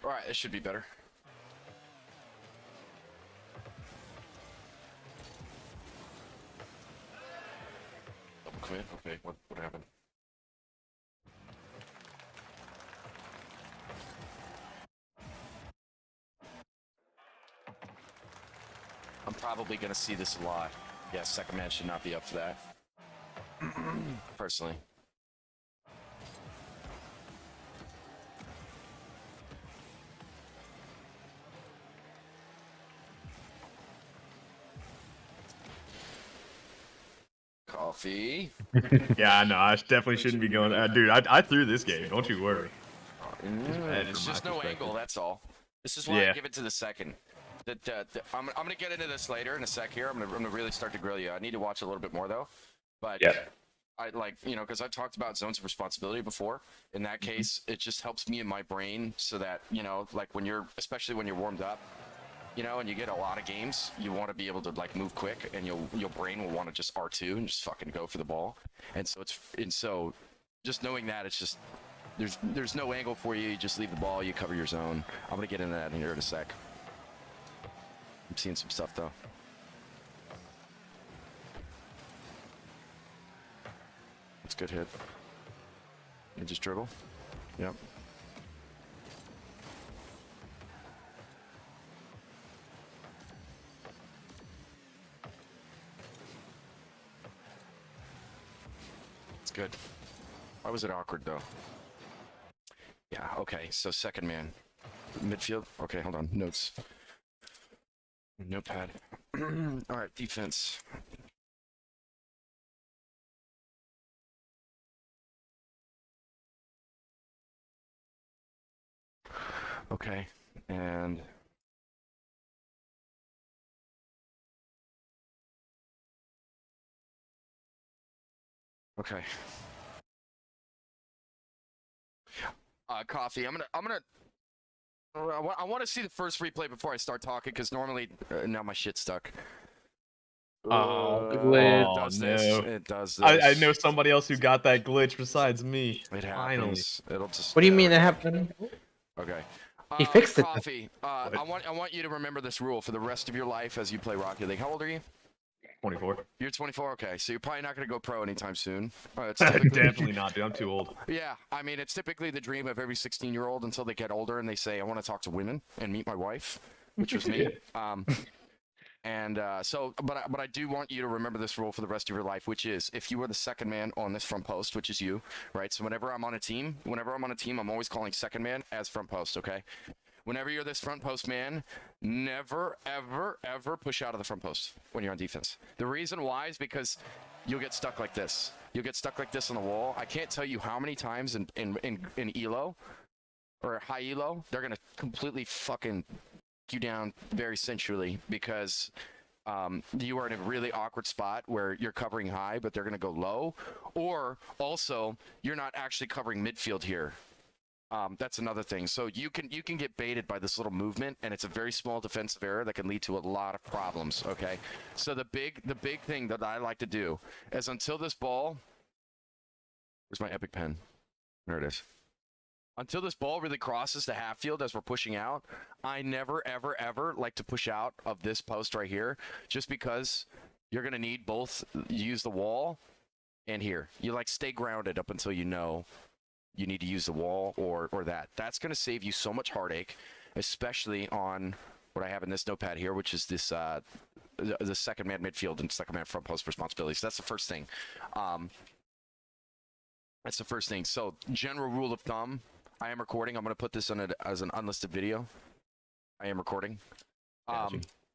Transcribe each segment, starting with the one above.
All right, this should be better. Double commit. Okay, what happened? I'm probably gonna see this a lot. Yeah, second man should not be up for that. Personally. Coffee. Yeah, no, I definitely shouldn't be going. Dude, I threw this game. Don't you worry. It's just no angle. That's all. This is why I Yeah. give it to the second. I'm gonna get into this later in a sec here. I'm gonna really start to grill you. I need to watch a little bit more though. But Yeah. I like, because I've talked about zones of responsibility before. In that case, it just helps me in my brain so that, like especially when you're warmed up, and you get a lot of games, you want to be able to like move quick, and your brain will want to just R2 and just fucking go for the ball. And so just knowing that, it's just there's no angle for you. You just leave the ball, you cover your zone. I'm gonna get into that here in a sec. I'm seeing some stuff though. It's a good hit. You just dribble. Yep. It's good. Why was it awkward though? Yeah, okay, so second man. Midfield? Okay, hold on. Notes. Notepad. Alright, defense. Okay, and okay. Coffee. I want to see the first replay before I start talking because normally now my shit's stuck. Oh, It oh does no. this. It does this. I know somebody else who got that glitch besides me. It Finally. happens. It'll just. What do you mean that happened? Okay. He fixed it. Coffee. I want you to remember this rule for the rest of your life as you play Rocket League. How old are you? 24. You're 24. Okay, so you're probably not going to go pro anytime soon. It's Definitely not, dude. I'm too old. Yeah, I mean, it's typically the dream of every 16-year-old until they get older and they say, "I want to talk to women and meet my wife," which was me. But I do want you to remember this rule for the rest of your life, which is if you were the second man on this front post, which is you, right? So whenever I'm on a team, I'm always calling second man as front post, okay? Whenever you're this front post man, never, ever, ever push out of the front post when you're on defense. The reason why is because you'll get stuck like this. You'll get stuck like this on the wall. I can't tell you how many times in ELO or high ELO, they're going to completely fucking you down very sensually because you are in a really awkward spot where you're covering high, but they're going to go low. Or also, you're not actually covering midfield here. That's another thing. So you can get baited by this little movement, and it's a very small defensive error that can lead to a lot of problems. Okay. So the big thing that I like to do is until this ball. Where's my epic pen? There it is. Until this ball really crosses the half field as we're pushing out, I never, ever, ever like to push out of this post right here, just because you're going to need both use the wall and here. You like stay grounded up until you know you need to use the wall or that. That's going to save you so much heartache, especially on what I have in this notepad here, which is this the second man midfield and second man front post responsibilities. So that's the first thing. That's the first thing. So general rule of thumb, I am recording. I'm going to put this on as an unlisted video. I am recording.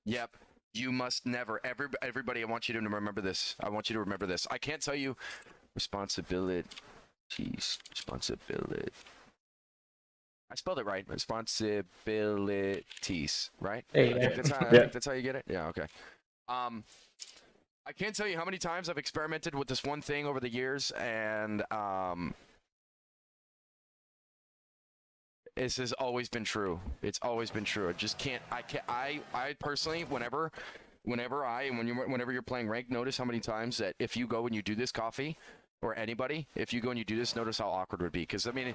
Yep. You must never, everybody, I want you to remember this. I want you to remember this. I can't tell you responsibility. Responsibility. I spelled it right. Responsibilities, right? Hey, I think that's how you get it? Yeah, okay. I can't tell you how many times I've experimented with this one thing over the years, and this has always been true. It's always been true. I personally, whenever you're playing ranked, notice how many times that if you go and you do this, Coffee, or anybody, if you go and you do this, notice how awkward it would be. Because I mean,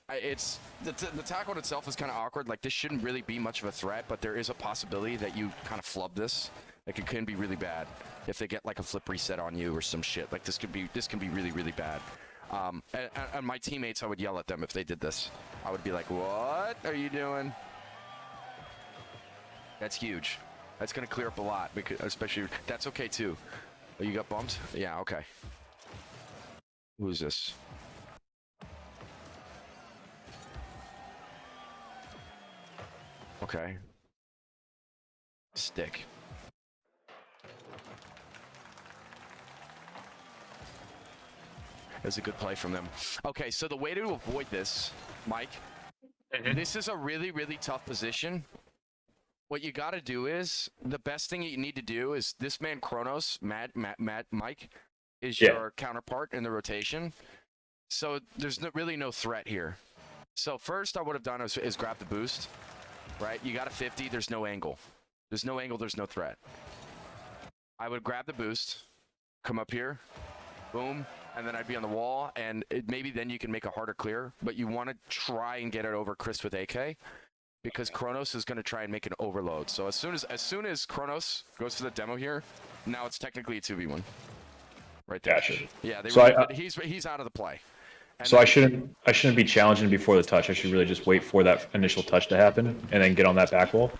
it's the tackle in itself is kind of awkward. Like this shouldn't really be much of a threat, but there is a possibility that you kind of flub this. Like it can be really bad if they get like a flip reset on you or some shit. Like this can be really really bad. And my teammates, I would yell at them if they did this. I would be like, "What are you doing?" That's huge. That's gonna clear up a lot, because especially that's okay too. Oh, you got bumped? Yeah, okay. Who's this? Okay. Stick. That's a good play from them. Okay, so the way to avoid this, Mike, this is a really, really tough position. What you got to do is, the best thing you need to do is, this man Kronos, Mike, is your counterpart in the rotation. So there's really no threat here. So first I would have done is grab the boost, right? You got a 50, there's no angle. There's no angle, there's no threat. I would grab the boost, come up here, boom, and then I'd be on the wall, and maybe then you can make a harder clear, but you want to try and get it over Chris with AK, because Kronos is going to try and make an overload. So as soon as Kronos goes for the demo here, now it's technically a 2v1. Right there. Gotcha. Yeah, So he's out of the play. And So I shouldn't be challenging before the touch. I should really just wait for that initial touch to happen and then get on that back wall.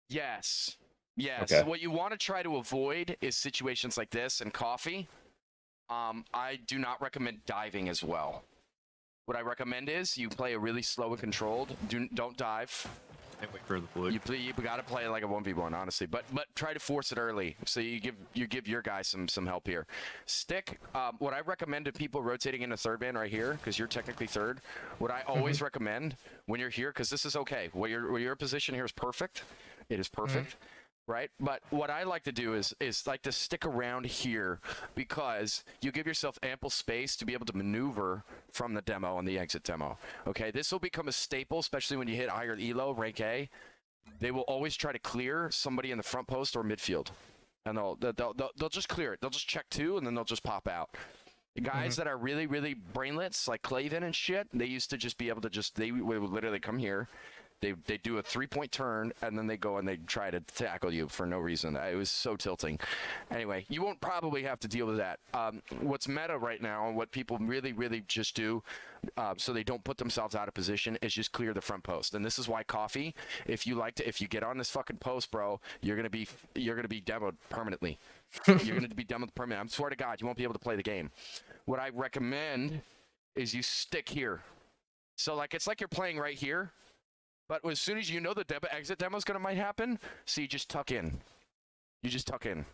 Yes. Yes. Okay. What you want to try to avoid is situations like this and coffee. I do not recommend diving as well. What I recommend is you play a really slow and controlled. Don't dive. And wait for the fluke. You gotta play like a 1v1, honestly. But try to force it early, so you give your guy some help here. Stick. What I recommend to people rotating into third man right here, because you're technically third. What I always recommend when you're here, because this is okay. Where your position here is perfect. It is perfect. Right? But what I like to do is like to stick around here, because you give yourself ample space to be able to maneuver from the demo and the exit demo. Okay, this will become a staple, especially when you hit higher elo, rank A. They will always try to clear somebody in the front post or midfield, and they'll just clear it. They'll just check two, and then they'll just pop out. The guys that are really, really brainlets, like Clavin and shit, they used to just be able to they would literally come here. They do a 3-point turn, and then they go and they try to tackle you for no reason. It was so tilting. Anyway, you won't probably have to deal with that. What's meta right now, and what people really, really just do, so they don't put themselves out of position, is just clear the front post. And this is why Coffee, if you get on this fucking post, bro, you're gonna be demoed permanently. You're gonna be demoed permanently. I swear to God, you won't be able to play the game. What I recommend is you stick here. So like it's like you're playing right here. But as soon as you know the exit demo is might happen, so you just tuck in. You just tuck in.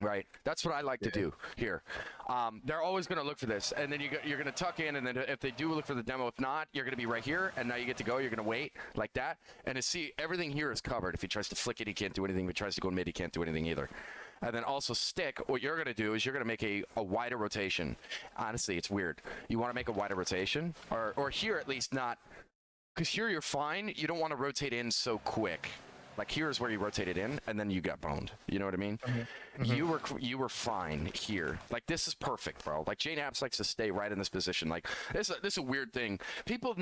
Right? That's what I like to do here. They're always going to look for this, and then you're going to tuck in, and then if they do look for the demo, if not, you're going to be right here, and now you get to go. You're going to wait like that, and to see everything here is covered. If he tries to flick it, he can't do anything. If he tries to go mid, he can't do anything either. And then also stick, what you're going to do is you're going to make a wider rotation. Honestly, it's weird. You want to make a wider rotation, or here at least not. Because here you're fine. You don't want to rotate in so quick. Like here's where you rotated in, and then you got boned. You know what I mean? You were fine here. Like this is perfect, bro. Like Jane Apps likes to stay right in this position. Like this is a weird thing. People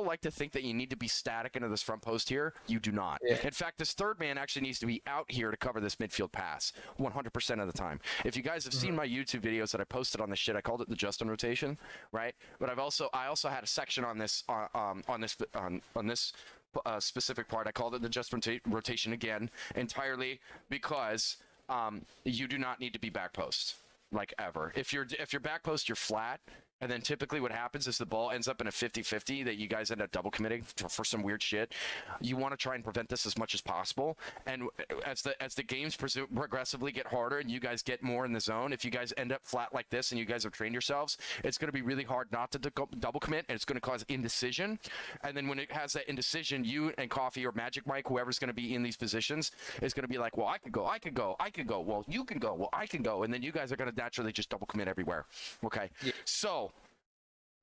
like to think that you need to be static into this front post here. You do not. Yeah. In fact, this third man actually needs to be out here to cover this midfield pass 100% of the time. If you guys have seen my YouTube videos that I posted on this shit, I called it the Justin rotation, right? But I also had a section on this specific part. I called it the just rotation again, entirely because you do not need to be back post, like ever. If you're back post, you're flat. And then typically what happens is the ball ends up in a 50-50 that you guys end up double committing for some weird shit. You want to try and prevent this as much as possible. And as the games progressively get harder and you guys get more in the zone, if you guys end up flat like this and you guys have trained yourselves, it's going to be really hard not to double commit, and it's going to cause indecision. And then when it has that indecision, you and Coffee or Magic Mike, whoever's going to be in these positions, is going to be like, well, I could go. Well, you can go. Well, I can go. And then you guys are going to naturally just double commit everywhere. Okay. Yeah. So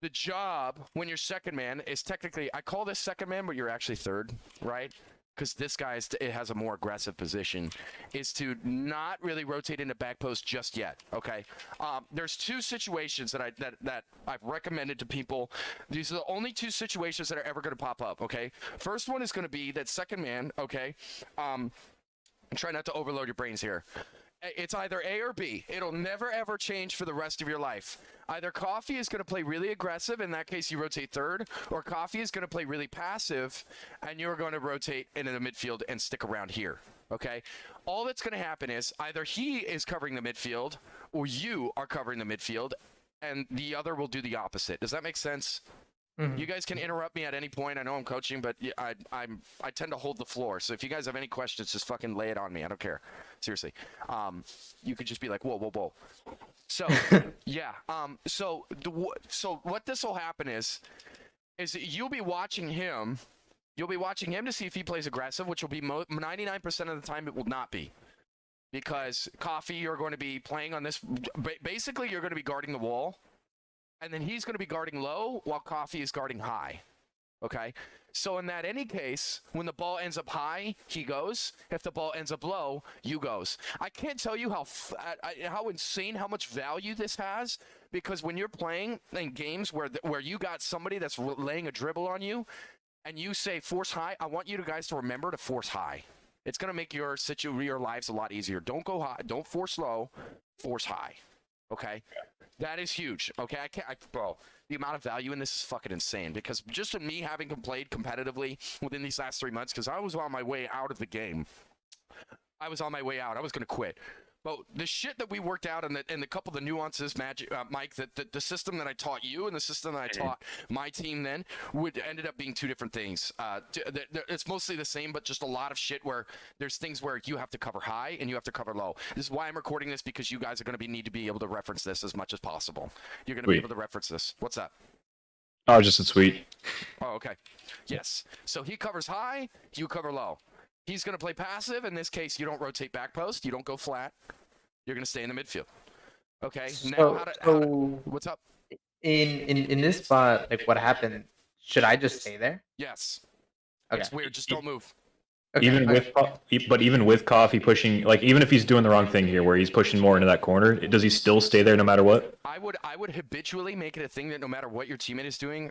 the job when you're second man is technically, I call this second man, but you're actually third, right? because this guy's it has a more aggressive position, is to not really rotate into back post just yet. Okay, there's two situations that I've recommended to people. These are the only two situations that are ever going to pop up. Okay, first one is going to be that second man. Okay, try not to overload your brains here. It's either A or B. It'll never ever change for the rest of your life. Either Coffee is going to play really aggressive, in that case you rotate third, or Coffee is going to play really passive, and you're going to rotate into the midfield and stick around here. Okay? All that's going to happen is either he is covering the midfield, or you are covering the midfield, and the other will do the opposite. Does that make sense? You guys can interrupt me at any point. I know I'm coaching, but I tend to hold the floor. So if you guys have any questions, just fucking lay it on me. I don't care. Seriously. You could just be like, whoa, whoa, whoa. So yeah. So what this will happen is you'll be watching him. You'll be watching him to see if he plays aggressive, which will be 99% of the time it will not be. Because Coffee, you're going to be playing on this. Basically, you're going to be guarding the wall. And then he's going to be guarding low while Coffee is guarding high. Okay? So in that any case, when the ball ends up high, he goes. If the ball ends up low, you goes. I can't tell you how insane, how much value this has, because when you're playing in games where you got somebody that's laying a dribble on you, and you say force high, I want you guys to remember to force high. It's going to make your lives a lot easier. Don't go high. Don't force low. Force high. Okay? That is huge. Okay, bro, the amount of value in this is fucking insane, because just in me having played competitively within these last 3 months, because I was on my way out of the game. I was on my way out. I was going to quit. But the shit that we worked out and the couple of the nuances, Mike, that the system that I taught you and the system that I taught my team then ended up being two different things. It's mostly the same, but just a lot of shit where there's things where you have to cover high and you have to cover low. This is why I'm recording this, because you guys are going to need to be able to reference this as much as possible. You're going to be able to reference this. What's that? Oh, just a tweet. Oh, okay. Yes. So he covers high, you cover low. He's going to play passive. In this case, you don't rotate back post. You don't go flat. You're going to stay in the midfield. Okay. Now, what's up? In this spot, like what happened? Should I just stay there? Yes. Okay. It's weird. Just don't move. Okay, Even with Coffee pushing, like even if he's doing the wrong thing here, where he's pushing more into that corner, does he still stay there no matter what? I would habitually make it a thing that no matter what your teammate is doing,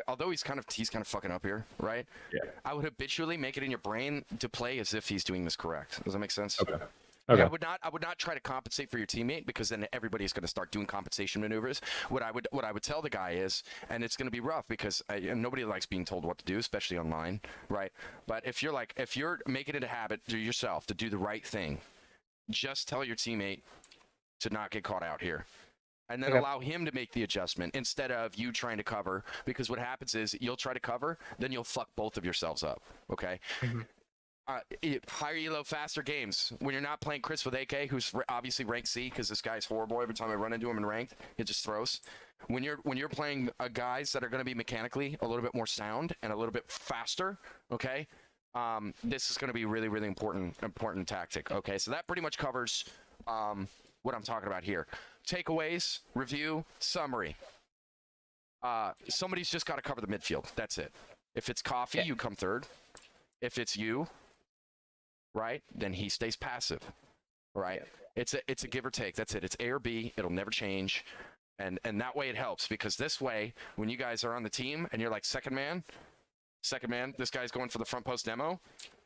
although he's kind of fucking up here, right? Yeah. I would habitually make it in your brain to play as if he's doing this correct. Does that make sense? Okay. Okay. I would not try to compensate for your teammate, because then everybody's going to start doing compensation maneuvers. What I would tell the guy is, and it's going to be rough because nobody likes being told what to do, especially online, right? But if you're making it a habit to yourself to do the right thing, just tell your teammate to not get caught out here. And then allow him to make the adjustment instead of you trying to cover, because what happens is you'll try to cover, then you'll fuck both of yourselves up, okay? Mm-hmm. Higher elo, faster games. When you're not playing Chris with AK, who's obviously ranked C, because this guy's horrible. Every time I run into him in ranked, it just throws. When you're playing guys that are going to be mechanically a little bit more sound and a little bit faster, okay, this is going to be really, really important tactic. Okay, so that pretty much covers what I'm talking about here. Takeaways, review, summary. Somebody's just got to cover the midfield. That's it. If it's Coffee, you come third. If it's you, right, then he stays passive, right? It's a give or take. That's it. It's A or B. It'll never change, and that way it helps, because this way, when you guys are on the team and you're like second man, this guy's going for the front post demo.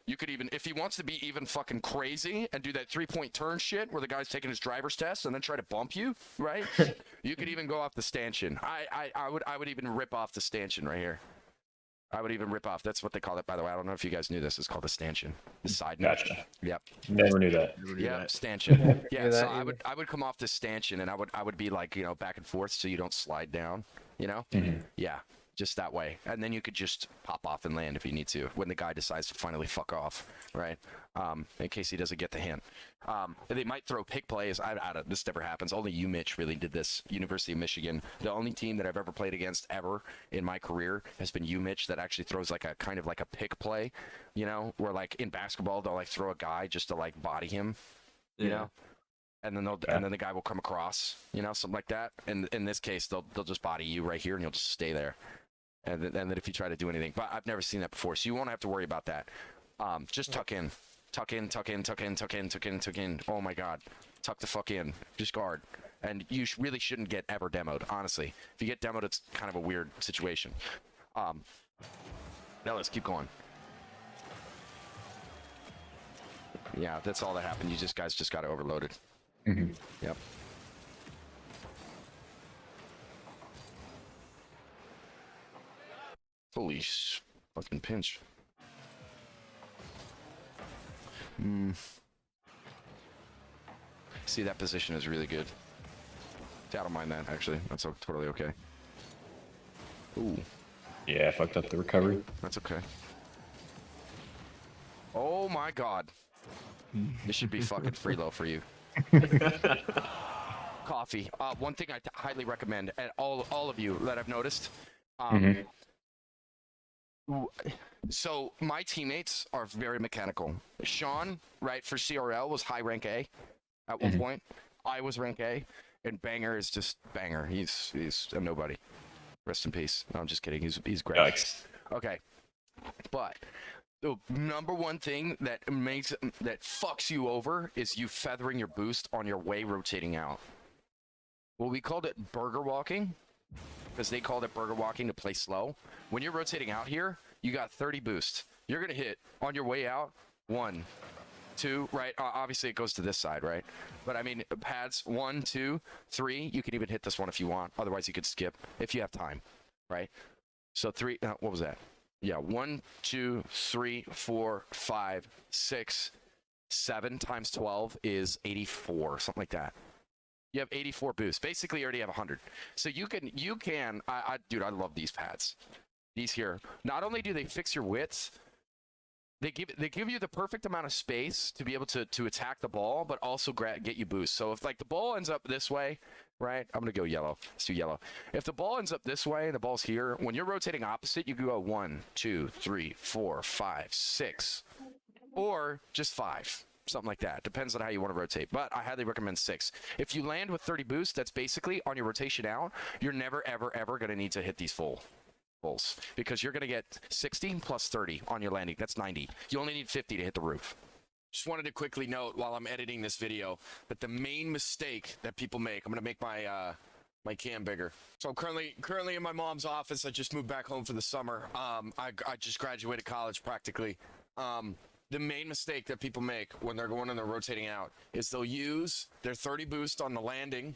You could even, if he wants to be even fucking crazy and do that 3-point turn shit where the guy's taking his driver's test and then try to bump you, right? You could even go off the stanchion. I would even rip off the stanchion right here. I would even rip off. That's what they call it, by the way. I don't know if you guys knew this. It's called a stanchion. The side note. Gotcha. Yep. Never knew that. Yeah, stanchion. Yeah, so I would come off this stanchion, and I would be like, back and forth so you don't slide down, Mm-hmm. Yeah, just that way. And then you could just pop off and land if you need to when the guy decides to finally fuck off, right? In case he doesn't get the hint. They might throw pick plays. This never happens. Only you, Mitch, really did this. University of Michigan. The only team that I've ever played against ever in my career has been you, Mitch, that actually throws like a kind of like a pick play, where like in basketball they'll like throw a guy just to like body him, you know, and then and then the guy will come across, something like that. And in this case, they'll just body you right here, and you'll just stay there. and then if you try to do anything. But I've never seen that before, so you won't have to worry about that. Just tuck in, tuck in, tuck in, tuck in, tuck in, tuck in, tuck in. Oh my God, tuck the fuck in. Just guard. And you really shouldn't get ever demoed, honestly. If you get demoed, it's kind of a weird situation. Now let's keep going. Yeah, that's all that happened. You guys just got overloaded. Yep. Holy fucking pinch. See, that position is really good. I don't mind that, actually. That's totally okay. Ooh, Yeah, I fucked up the recovery. that's okay. Oh my God. This should be fucking freelo for you. Coffee. One thing I highly recommend, and all of you that I've noticed. So my teammates are very mechanical. Sean, right, for CRL was high rank A at one point. I was rank A, and Banger is just Banger. He's a nobody. Rest in peace. No, I'm just kidding. He's great. Yikes. Okay, but the number one thing that fucks you over is you feathering your boost on your way rotating out. Well, we called it burger walking because they called it burger walking to play slow. When you're rotating out here, you got 30 boost. You're gonna hit on your way out 1, 2, right? Obviously it goes to this side, right? But I mean pads 1, 2, 3. You can even hit this one if you want. Otherwise you could skip if you have time, right? So 3. What was that? Yeah, 1, 2, 3, 4, 5, 6, 7 times 12 is 84, something like that. You have 84 boosts. Basically, you already have 100. So you can, dude, I love these pads. These here. Not only do they fix your width, they give you the perfect amount of space to be able to attack the ball, but also get you boost. So if like the ball ends up this way, right? I'm gonna go yellow. Let's do yellow. If the ball ends up this way, the ball's here. When you're rotating opposite, you can go 1, 2, 3, 4, 5, 6, or just 5. Something like that. Depends on how you want to rotate. But I highly recommend 6. If you land with 30 boost, that's basically on your rotation out. You're never, ever, ever going to need to hit these fulls because you're going to get 60 plus 30 on your landing. That's 90. You only need 50 to hit the roof. Just wanted to quickly note while I'm editing this video that the main mistake that people make, I'm going to make my my cam bigger. So I'm currently in my mom's office. I just moved back home for the summer. I just graduated college practically. The main mistake that people make when they're going and they're rotating out is they'll use their 30 boost on the landing,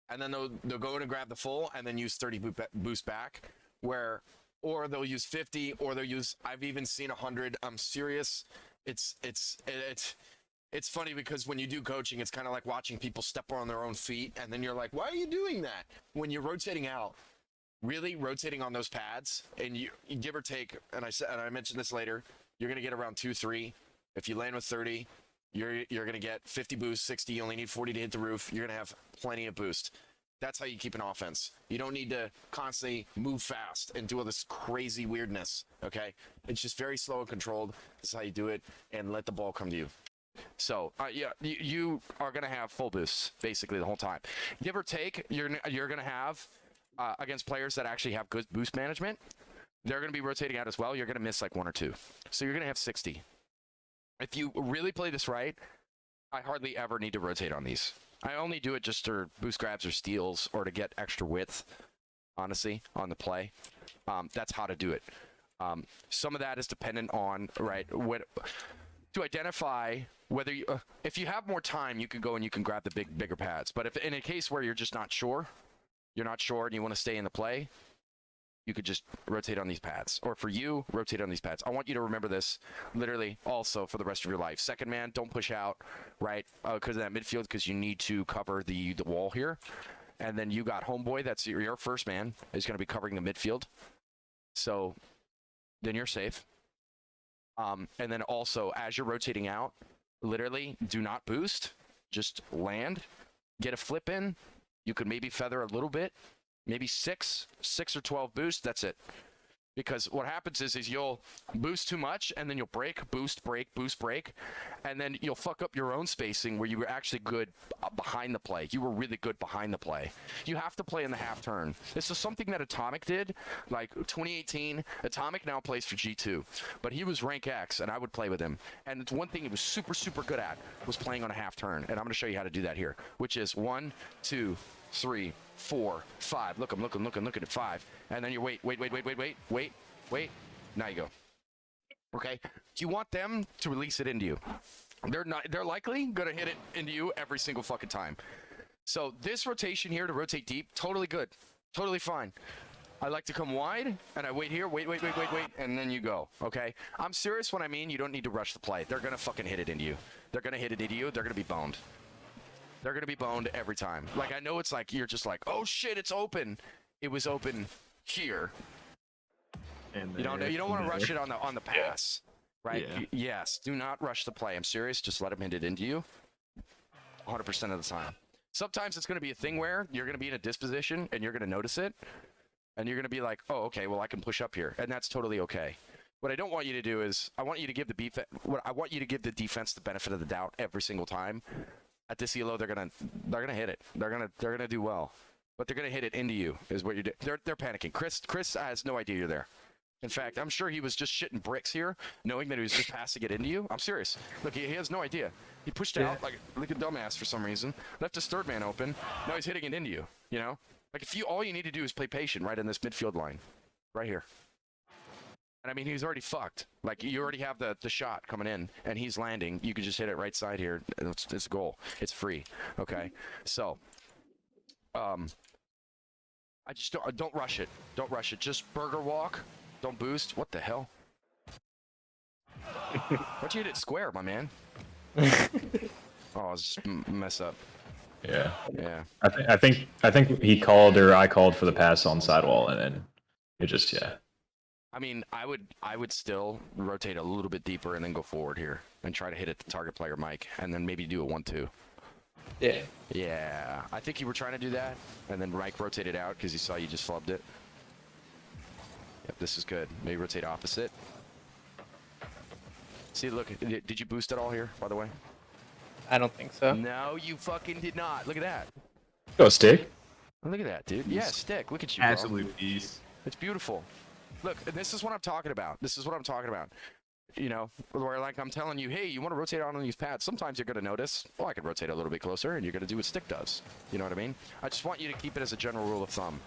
and then they'll go in and grab the full, and then use 30 boost back. Or they'll use 50, or they'll use. I've even seen 100. I'm serious. It's funny because when you do coaching, it's kind of like watching people step on their own feet, and then you're like, why are you doing that? When you're rotating out, really rotating on those pads, and you give or take, and I mentioned this later. You're going to get around 2, 3. If you land with 30, you're going to get 50 boost, 60. You only need 40 to hit the roof. You're going to have plenty of boost. That's how you keep an offense. You don't need to constantly move fast and do all this crazy weirdness, okay? It's just very slow and controlled. This is how you do it, and let the ball come to you. So, yeah, you are going to have full boosts basically the whole time. Give or take, you're going to have, against players that actually have good boost management, they're going to be rotating out as well. You're going to miss like 1 or 2. So you're going to have 60. If you really play this right, I hardly ever need to rotate on these. I only do it just to boost grabs or steals or to get extra width, honestly, on the play. That's how to do it. Some of that is dependent on, right, to identify whether you, if you have more time, you can go and you can grab the bigger pads. But if in a case where you're just not sure, and you want to stay in the play, you could just rotate on these pads. Or for you, rotate on these pads. I want you to remember this literally also for the rest of your life. Second man, don't push out, right? Because of that midfield, because you need to cover the wall here. And then you got homeboy, that's your first man, is going to be covering the midfield. So then you're safe. And then also, as you're rotating out, literally do not boost. Just land, get a flip in. You could maybe feather a little bit. Maybe 6 or 12 boosts. That's it. Because what happens is you'll boost too much, and then you'll break, boost, break, boost, break, and then you'll fuck up your own spacing where you were actually good behind the play. You were really good behind the play. You have to play in the half turn. This is something that Atomic did, like 2018. Atomic now plays for G2, but he was rank X, and I would play with him. And it's one thing he was super, super good at was playing on a half turn, and I'm going to show you how to do that here, which is 1, 2, 3, 4, 5. Look at 5. And then you wait. Now you go. Okay. You want them to release it into you. They're likely gonna hit it into you every single fucking time. So this rotation here to rotate deep, totally good. Totally fine. I like to come wide and I wait here, wait, and then you go. Okay? I'm serious when I mean you don't need to rush the play. They're gonna fucking hit it into you. They're gonna hit it into you, they're gonna be boned. They're going to be boned every time. Like, I know it's like, you're just like, oh shit, it's open. It was open here. And You don't want to rush it on the pass, right? Yeah. Yes, do not rush the play. I'm serious. Just let him hit it into you 100% of the time. Sometimes it's going to be a thing where you're going to be in a disposition and you're going to notice it. And you're going to be like, oh, okay, well, I can push up here. And that's totally okay. What I don't want you to do is, I want you to give the defense the benefit of the doubt every single time. At this elo, they're gonna hit it. They're gonna do well, but they're gonna hit it into you. Is what you're doing. They're panicking. Chris has no idea you're there. In fact, I'm sure he was just shitting bricks here, knowing that he was just passing it into you. I'm serious. Look, he has no idea. He pushed out like a dumbass for some reason. Left his third man open. Now he's hitting it into you. You know, like all you need to do is play patient right in this midfield line, right here. And I mean, he's already fucked. Like, you already have the shot coming in, and he's landing. You can just hit it right side here. It's a goal. It's free. Okay? So, I just don't rush it. Don't rush it. Just burger walk. Don't boost. What the hell? Why'd you hit it square, my man? Oh, I was just mess up. Yeah. Yeah. I think he called or I called for the pass on sidewall, and then it just I mean, I would still rotate a little bit deeper and then go forward here and try to hit it to target player Mike and then maybe do a 1-2. Yeah. Yeah, I think you were trying to do that, and then Mike rotated out because he saw you just flubbed it. Yep, this is good. Maybe rotate opposite. See, look, did you boost at all here, by the way? I don't think so. No, you fucking did not. Look at that. go stick. Look at that, dude. Yeah, stick. Look at you, bro. Absolute beast. It's beautiful. Look, this is what I'm talking about. This is what I'm talking about. You know, where like I'm telling you, hey, you want to rotate on these pads. Sometimes you're going to notice, oh, I could rotate a little bit closer, and you're going to do what stick does. You know what I mean? I just want you to keep it as a general rule of thumb.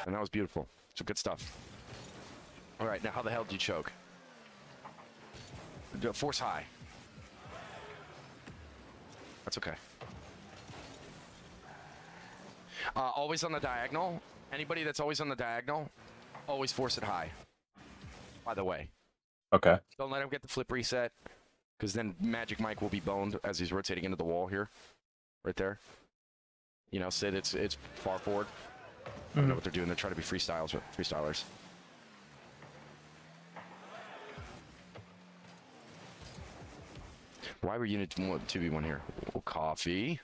And that was beautiful. So good stuff. All right, now how the hell did you choke? Force high. That's okay. Always on the diagonal. Anybody that's always on the diagonal, always force it high. By the way. Okay. Don't let him get the flip reset, because then Magic Mike will be boned as he's rotating into the wall here. Right there. You know, Sid, it's far forward. I don't know what they're doing. They're trying to be freestylers. Why were unit 2v1 here? Oh, coffee.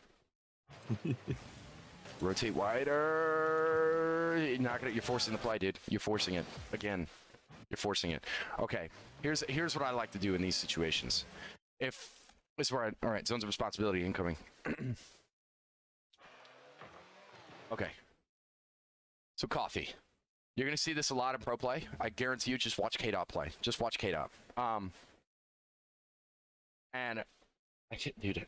Rotate wider. You're forcing the play, dude. You're forcing it. Again. You're forcing it. Okay. Here's what I like to do in these situations. If this is where all right, zones of responsibility incoming. Okay. So coffee. You're gonna see this a lot in pro play. I guarantee you, just watch K-Dot play. Just watch K-Dot. And I can't, dude.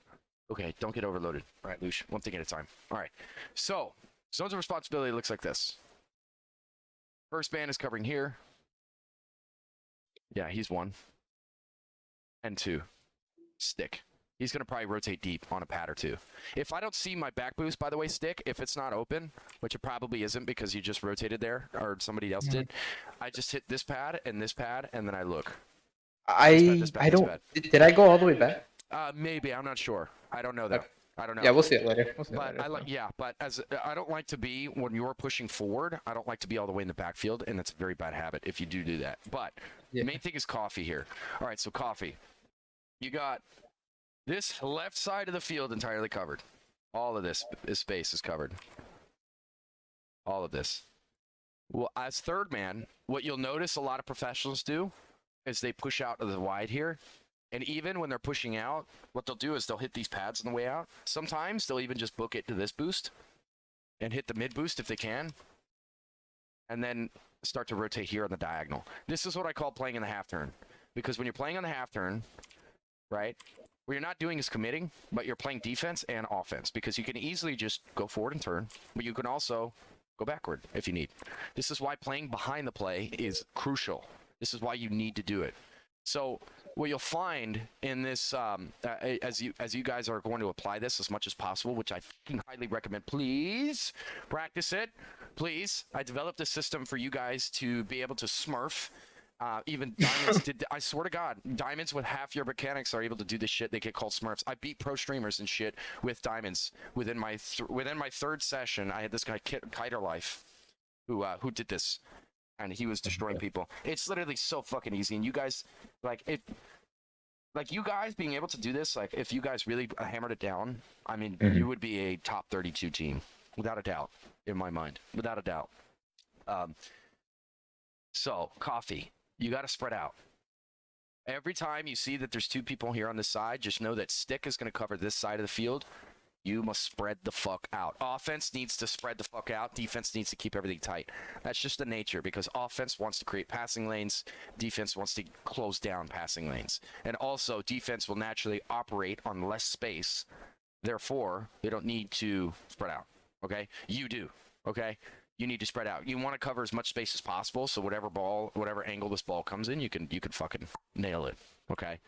Okay, don't get overloaded. All right, Lush, one thing at a time. All right. So zones of responsibility looks like this. First man is covering here. Yeah, he's 1. And 2. Stick. He's going to probably rotate deep on a pad or 2. If I don't see my back boost, by the way, stick, if it's not open, which it probably isn't because you just rotated there or somebody else did, I just hit this pad, and then I look. I don't. Did I go all the way back? Maybe. I'm not sure. I don't know that. Okay. I don't know. Yeah, we'll see it later. But I don't like to be, when you're pushing forward, I don't like to be all the way in the backfield, and that's a very bad habit if you do that. But the main thing is coffee here. All right, so coffee. You got this left side of the field entirely covered. All of this space is covered. All of this. Well, as third man, what you'll notice a lot of professionals do is they push out to the wide here. And even when they're pushing out, what they'll do is they'll hit these pads on the way out. Sometimes they'll even just book it to this boost and hit the mid boost if they can. And then start to rotate here on the diagonal. This is what I call playing in the half turn. Because when you're playing on the half turn, right, what you're not doing is committing, but you're playing defense and offense. Because you can easily just go forward and turn, but you can also go backward if you need. This is why playing behind the play is crucial. This is why you need to do it. So what you'll find in this, as you guys are going to apply this as much as possible, which I fucking highly recommend, please practice it, please. I developed a system for you guys to be able to smurf. Even diamonds did. I swear to God, diamonds with half your mechanics are able to do this shit. They get called smurfs. I beat pro streamers and shit with diamonds within my third session. I had this guy Kiter Life, who did this. And he was destroying people. It's literally so fucking easy. And you guys, you guys being able to do this, like, if you guys really hammered it down, I mean, you would be a top 32 team, without a doubt, in my mind, without a doubt. So, coffee, you got to spread out. Every time you see that there's two people here on this side, just know that stick is going to cover this side of the field. You must spread the fuck out. Offense needs to spread the fuck out. Defense needs to keep everything tight. That's just the nature, because offense wants to create passing lanes. Defense wants to close down passing lanes. And also, defense will naturally operate on less space. Therefore, they don't need to spread out. Okay? You do. Okay? You need to spread out. You want to cover as much space as possible, so whatever angle this ball comes in, you can fucking nail it. Okay?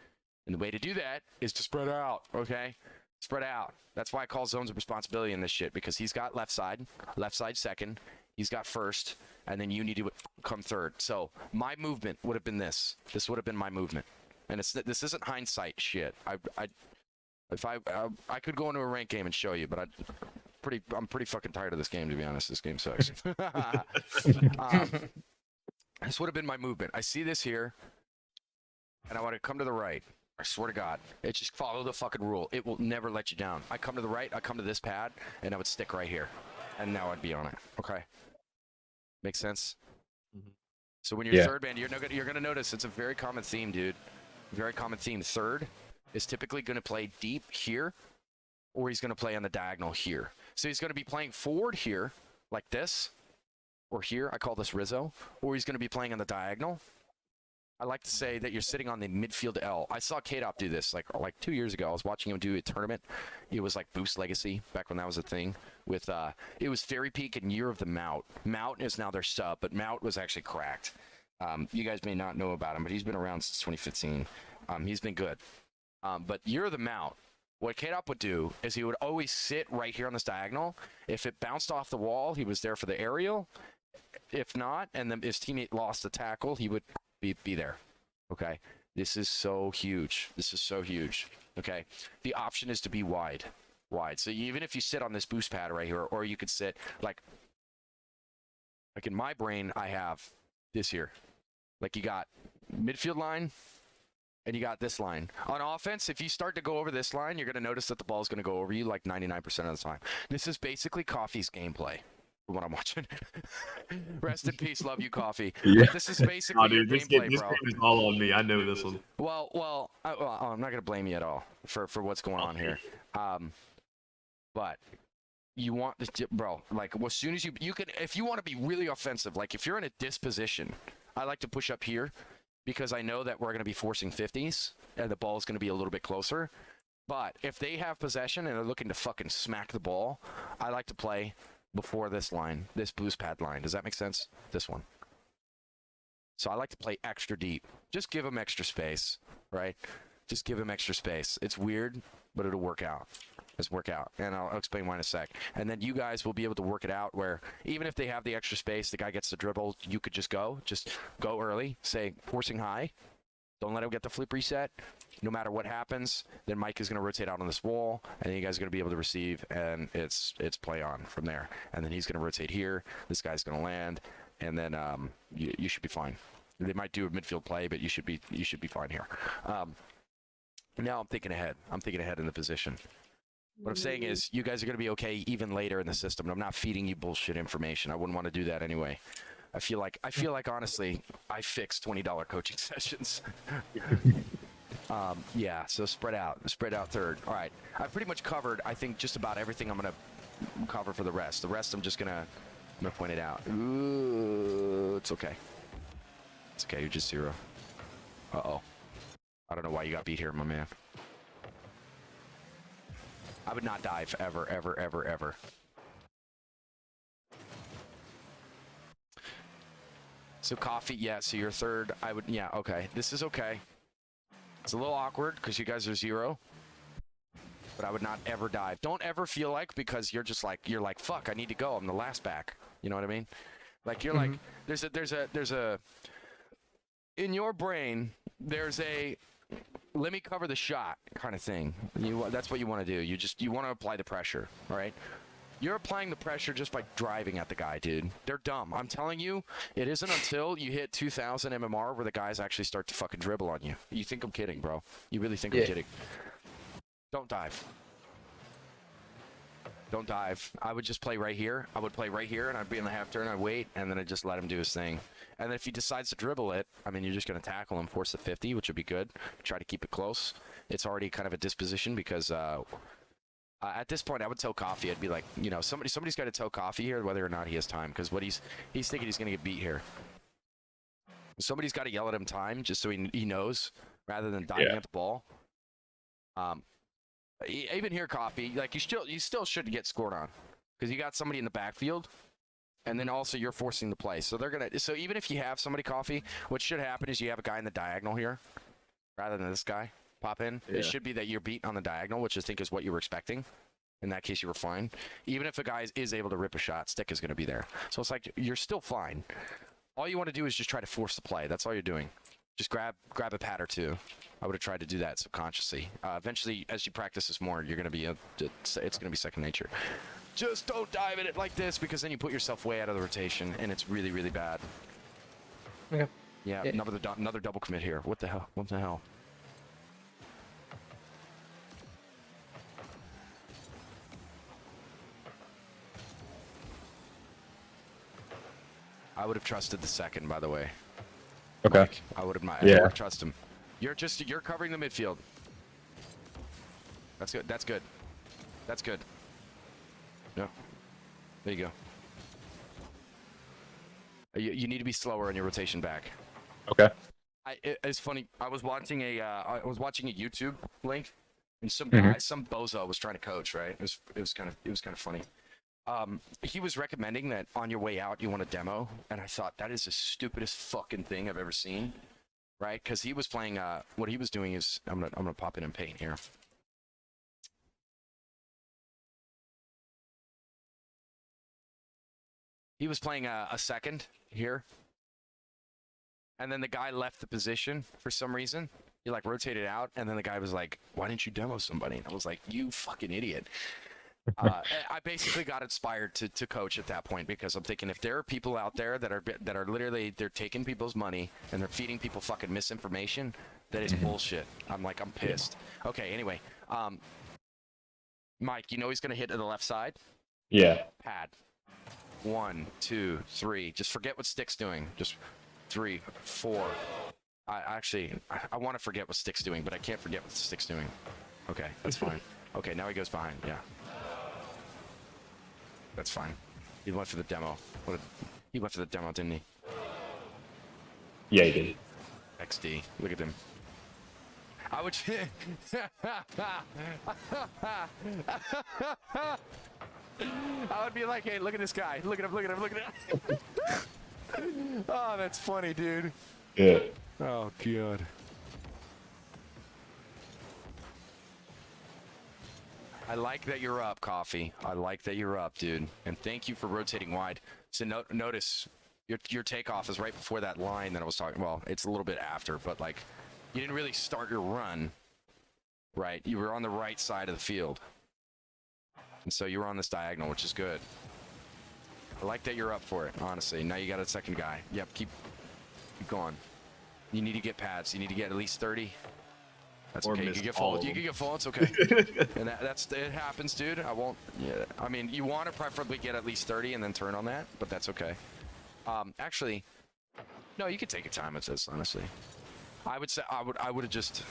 And the way to do that is to spread out. Okay? Spread out. That's why I call zones of responsibility in this shit, because he's got left side second, he's got first, and then you need to come third. So my movement would have been this. This would have been my movement, and this isn't hindsight shit. I could go into a ranked game and show you, but I'm pretty fucking tired of this game, to be honest. This game sucks. This would have been my movement. I see this here, and I want to come to the right. I swear to God, it's just follow the fucking rule. It will never let you down. I come to the right, I come to this pad, and I would stick right here. And now I'd be on it. Okay? Makes sense? Mm-hmm. So when you're third man, you're gonna notice it's a very common theme, dude. Very common theme. Third is typically gonna play deep here, or he's gonna play on the diagonal here. So he's gonna be playing forward here, like this, or here, I call this Rizzo, or he's gonna be playing on the diagonal. I like to say that you're sitting on the midfield L. I saw K-Dop do this like 2 years ago. I was watching him do a tournament. It was like Boost Legacy back when that was a thing. With it was Fairy Peak and Year of the Mout. Mout is now their sub, but Mout was actually cracked. You guys may not know about him, but he's been around since 2015. He's been good. But Year of the Mout, what K-Dop would do is he would always sit right here on this diagonal. If it bounced off the wall, he was there for the aerial. If not, and then his teammate lost the tackle, he would be there. Okay, this is so huge. This is so huge. Okay, the option is to be wide. So even if you sit on this boost pad right here, or you could sit like in my brain, I have this here. Like, you got midfield line and you got this line. On offense, if you start to go over this line, you're going to notice that the ball is going to go over you like 99% of the time. This is basically Coffee's gameplay. What I'm watching. Rest in peace, love you, Coffee. Yeah. But this is basically your gameplay, this bro. game is all on me. I know this one. Well, I'm not gonna blame you at all for what's going on here. But you want this, bro. Like, as soon as you can, if you want to be really offensive, like if you're in a disposition, I like to push up here because I know that we're gonna be forcing 50s and the ball is gonna be a little bit closer. But if they have possession and they're looking to fucking smack the ball, I like to play before this line, this boost pad line. Does that make sense? This one. So I like to play extra deep. Just give him extra space, right? Just give him extra space. It's weird, but it'll work out. Let's work out. And I'll explain why in a sec. And then you guys will be able to work it out where even if they have the extra space, the guy gets the dribble, you could just go early, say forcing high. Don't let him get the flip reset. No matter what happens, then Mike is going to rotate out on this wall, and then you guys are going to be able to receive, and it's play on from there. And then he's going to rotate here. This guy's going to land, and then you should be fine. They might do a midfield play, but you should be fine here. Now I'm thinking ahead. I'm thinking ahead in the position. What I'm saying is you guys are going to be okay even later in the system. I'm not feeding you bullshit information. I wouldn't want to do that anyway. I feel like honestly, I fixed $20 coaching sessions. Yeah, so spread out third. All right, I've pretty much covered, I think, just about everything I'm gonna cover for the rest. The rest I'm gonna point it out. Ooh, it's okay. It's okay, you're just 0. Uh-oh. I don't know why you got beat here, my man. I would not dive ever, ever, ever, ever. So coffee, yeah, so you're third. I would, yeah, okay. This is okay. It's a little awkward because you guys are 0. But I would not ever dive. Don't ever feel like, because you're just like, fuck, I need to go. I'm the last back. You know what I mean? Like, you're like, there's a, in your brain, there's a, let me cover the shot kind of thing. That's what you want to do. You want to apply the pressure, all right? You're applying the pressure just by driving at the guy, dude. They're dumb. I'm telling you, it isn't until you hit 2,000 MMR where the guys actually start to fucking dribble on you. You think I'm kidding, bro. You really think I'm kidding. Don't dive. Don't dive. I would just play right here. I would play right here, and I'd be in the half turn. I'd wait, and then I'd just let him do his thing. And then if he decides to dribble it, I mean, you're just going to tackle him, force the 50, which would be good. Try to keep it close. It's already kind of a disposition because at this point, I would tell Coffee. I'd be like, you know, somebody's got to tell Coffee here whether or not he has time, because what he's thinking he's going to get beat here. Somebody's got to yell at him time just so he knows, rather than diving at the ball. Even here, Coffee, like you still should get scored on, because you got somebody in the backfield, and then also you're forcing the play. So so even if you have somebody, Coffee, what should happen is you have a guy in the diagonal here, rather than this guy pop in. It should be that you're beat on the diagonal, which I think is what you were expecting. In that case, you were fine. Even if a guy is able to rip a shot, stick is going to be there. So it's like you're still fine. All you want to do is just try to force the play. That's all you're doing. Just grab a pad or two. I would have tried to do that subconsciously. Eventually, as you practice this more, you're going to be it's going to be second nature. Just don't dive in it like this, because then you put yourself way out of the rotation, and it's really, really bad. Okay. Yeah, another double commit here. What the hell? What the hell? I would have trusted the second, by the way. Okay. Like, I would have trust him. You're covering the midfield. That's good. That's good. That's good. Yeah. There you go. You need to be slower on your rotation back. Okay. It's funny. I was watching a YouTube link, and some guy, some bozo was trying to coach. Right. It was kind of funny. He was recommending that on your way out you want a demo, and I thought that is the stupidest fucking thing I've ever seen, right? Because he was playing. What he was doing is, I'm gonna pop it in paint here. He was playing a second here, and then the guy left the position for some reason. He like rotated out, and then the guy was like, "Why didn't you demo somebody?" And I was like, "You fucking idiot." I basically got inspired to coach at that point, because I'm thinking, if there are people out there that are literally, they're taking people's money and they're feeding people fucking misinformation, that is bullshit. I'm pissed. Okay, anyway, Mike, you know he's gonna hit to the left side. Yeah. Pad. 1, 2, 3. Just forget what Stick's doing. Just 3, 4. I want to forget what Stick's doing, but I can't forget what Stick's doing. Okay, that's fine. Okay, now he goes behind. Yeah. That's fine. He went for the demo. He went for the demo, didn't he? Yeah, he did. XD. Look at him. I would. I would be like, hey, look at this guy. Look at him. Look at him. Look at him. Oh, that's funny, dude. Yeah. Oh, God. I like that you're up, Coffee. I like that you're up, dude. And thank you for rotating wide. So notice your takeoff is right before that line that I was talking. Well, it's a little bit after, but like, you didn't really start your run, right? You were on the right side of the field. And so you were on this diagonal, which is good. I like that you're up for it, honestly. Now you got a second guy. Yep, keep going. You need to get pads. You need to get at least 30. That's okay. You can get full. You can get full. It's okay. And it happens, dude. I won't. Yeah. I mean, you want to preferably get at least 30 and then turn on that, but that's okay. Actually, no, you could take your time with this. Honestly, I would say I would have just.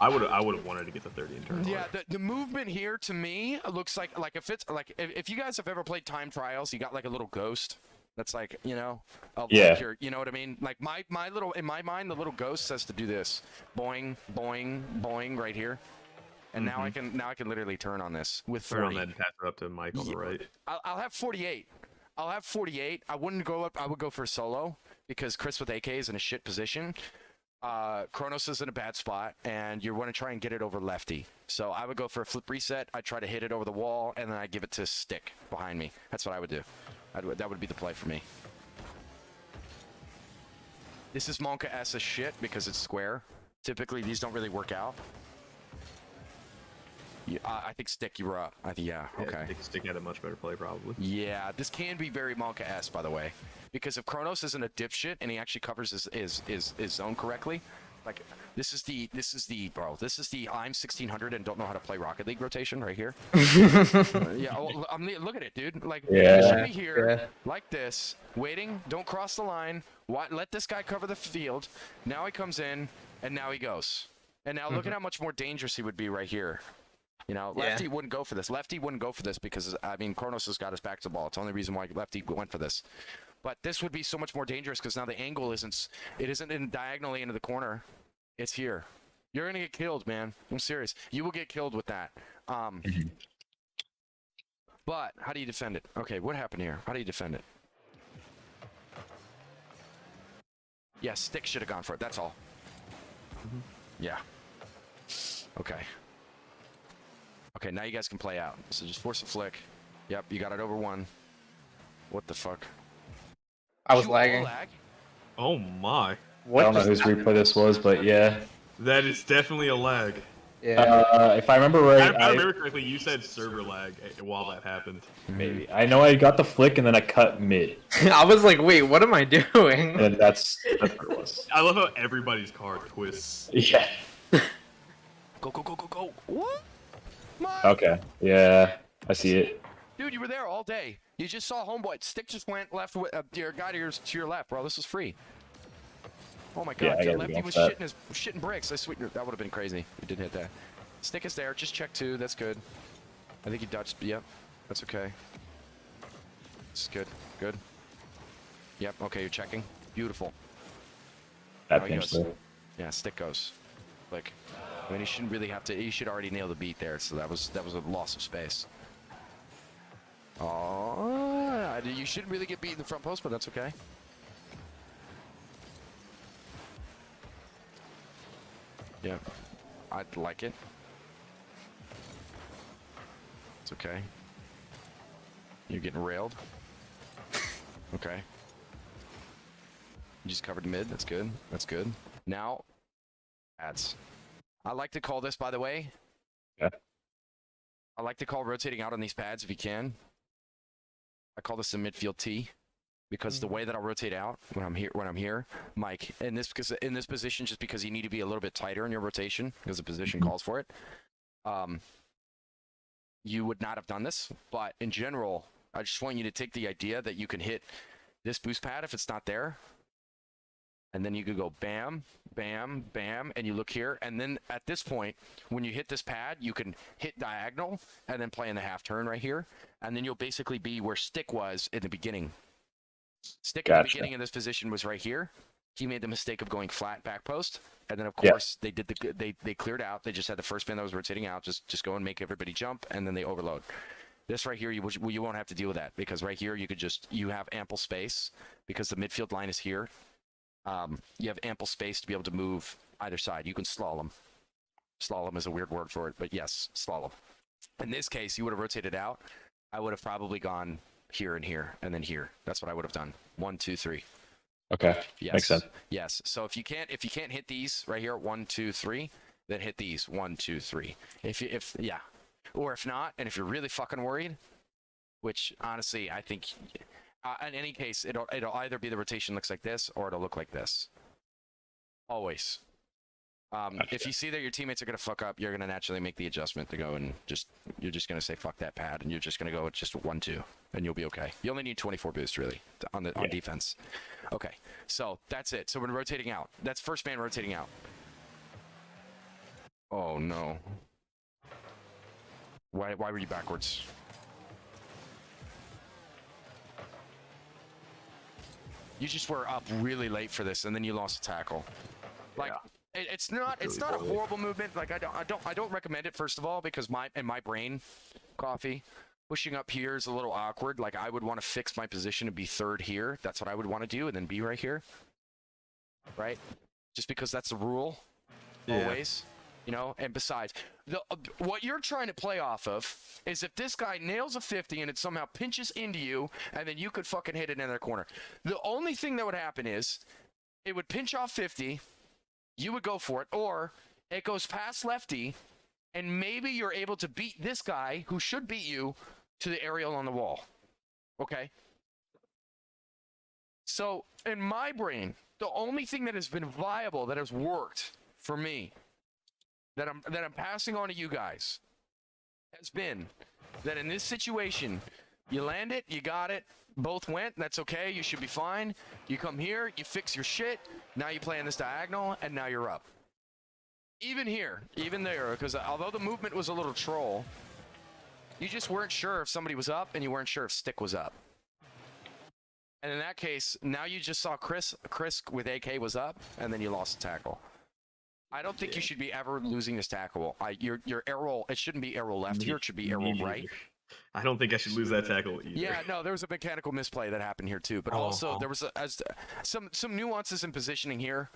I would have wanted to get the 30 in turn. Yeah, the movement here to me looks like if it's like if you guys have ever played time trials, you got like a little ghost. That's like, you know, Yeah. like you know what I mean? Like my little, in my mind, the little ghost says to do this, boing, boing, boing, right here, and now I can literally turn on this with Turn on 40. that and pass it up to Mike on the right. I'll have 48. I'll have 48. I wouldn't go up. I would go for solo because Chris with AK is in a shit position. Kronos is in a bad spot, and you want to try and get it over lefty. So I would go for a flip reset. I try to hit it over the wall, and then I give it to Stick behind me. That's what I would do. That would be the play for me. This is Monka S as shit because it's square. Typically, these don't really work out. Yeah, I think Stick, you were up. I think, yeah, okay. Stick had a much better play, probably. Yeah, this can be very Monka S, by the way, because if Kronos isn't a dipshit and he actually covers his zone correctly, like this is the I'm 1600 and don't know how to play Rocket League rotation right here. Yeah, look at it, dude. Like Yeah. you should be here Yeah. like this, waiting. Don't cross the line. Let this guy cover the field. Now he comes in and now he goes. And now look at how much more dangerous he would be right here. You know, Yeah. Lefty wouldn't go for this. Lefty wouldn't go for this because, I mean, Kronos has got his back to the ball. It's the only reason why Lefty went for this. But this would be so much more dangerous because now the angle isn't in diagonally into the corner. It's here. You're going to get killed, man. I'm serious. You will get killed with that. But how do you defend it? Okay, what happened here? How do you defend it? Yeah, Stick should have gone for it. That's all. Yeah. Okay. Okay, now you guys can play out. So just force a flick. Yep, you got it over one. What the fuck? I was You all lagging. lag? Oh my. I What don't know just whose happened? replay this was, but yeah. That is definitely a lag. Yeah. If I remember right, If I remember correctly, you said server lag while that happened. maybe. I know I got the flick and then I cut mid, I was like, wait, what am I doing? and that's what it was. I love how everybody's card twists. Yeah. Go, go, go, go, go. What? My Okay. Yeah, I see it. Dude, you were there all day. You just saw Homeboy. Stick just went left with your guy to your left, bro. This was free. Oh my Yeah, god, I your gotta lefty be was off shitting bricks. I swear that would have been crazy. You didn't hit that. Stick is there. Just check two. That's good. I think he dodged. Yep. That's okay. This is good. Good. Yep. Okay, you're checking. Beautiful. That Now he pinch goes. though. Yeah, Stick goes. Like, I mean, he shouldn't really have to. He should already nail the beat there. So that was a loss of space. Oh, you shouldn't really get beat in the front post, but that's okay. Yeah, I'd like it. It's okay. You're getting railed. Okay. You just covered mid. That's good. That's good. Now, ads. I like to call this, by the way. Yeah. I like to call rotating out on these pads if you can. I call this a midfield T because the way that I'll rotate out when I'm here, Mike, in this position, just because you need to be a little bit tighter in your rotation because the position calls for it. You would not have done this, but in general, I just want you to take the idea that you can hit this boost pad if it's not there. And then you could go bam, bam, bam, and you look here. And then at this point, when you hit this pad, you can hit diagonal and then play in the half turn right here. And then you'll basically be where Stick was in the beginning. Stick in the Gotcha. beginning in this position was right here. He made the mistake of going flat back post. And then of Yeah. course they did they cleared out. They just had the first pin that was rotating out. Just go and make everybody jump, and then they overload. This right here, you won't have to deal with that because right here you have ample space because the midfield line is here. You have ample space to be able to move either side. You can slalom. Slalom is a weird word for it, but yes, slalom. In this case, you would have rotated out. I would have probably gone here and here and then here. That's what I would have done. 1, 2, 3. Okay. Yes. Makes sense. Yes. So if you can't hit these right here, 1, 2, 3, then hit these 1, 2, 3. Yeah, or if not, and if you're really fucking worried, which honestly I think. In any case, it'll either be the rotation looks like this or it'll look like this. Always. If you see that your teammates are gonna fuck up, you're gonna naturally make the adjustment to go and you're just gonna say fuck that pad, and you're just gonna go with just 1-2, and you'll be okay. You only need 24 boost really on defense. Okay, so that's it. So we're rotating out. That's first man rotating out. Oh no. Why were you backwards? You just were up really late for this, and then you lost a tackle. Like it's not a horrible movement. Like I don't recommend it, first of all, because my brain, coffee, pushing up here is a little awkward. Like I would want to fix my position to be third here. That's what I would want to do, and then be right here. Right? Just because that's the rule. Always. You know, and besides, what you're trying to play off of is if this guy nails a 50 and it somehow pinches into you, and then you could fucking hit it in their corner. The only thing that would happen is it would pinch off 50, you would go for it, or it goes past lefty, and maybe you're able to beat this guy who should beat you to the aerial on the wall. Okay? So, in my brain, the only thing that has been viable, that has worked for me, that I'm passing on to you guys, has been that in this situation, you land it, you got it, both went, that's okay, you should be fine. You come here, you fix your shit, now you play in this diagonal, and now you're up. Even here, even there, because although the movement was a little troll, you just weren't sure if somebody was up, and you weren't sure if Stick was up. And in that case, now you just saw Chris with AK was up, and then you lost the tackle. I don't think you should be ever losing this tackle. Your arrow, it shouldn't be arrow left here, it should be arrow right. I don't think I should lose that tackle either. Yeah, no, there was a mechanical misplay that happened here too, but also there was some nuances in positioning here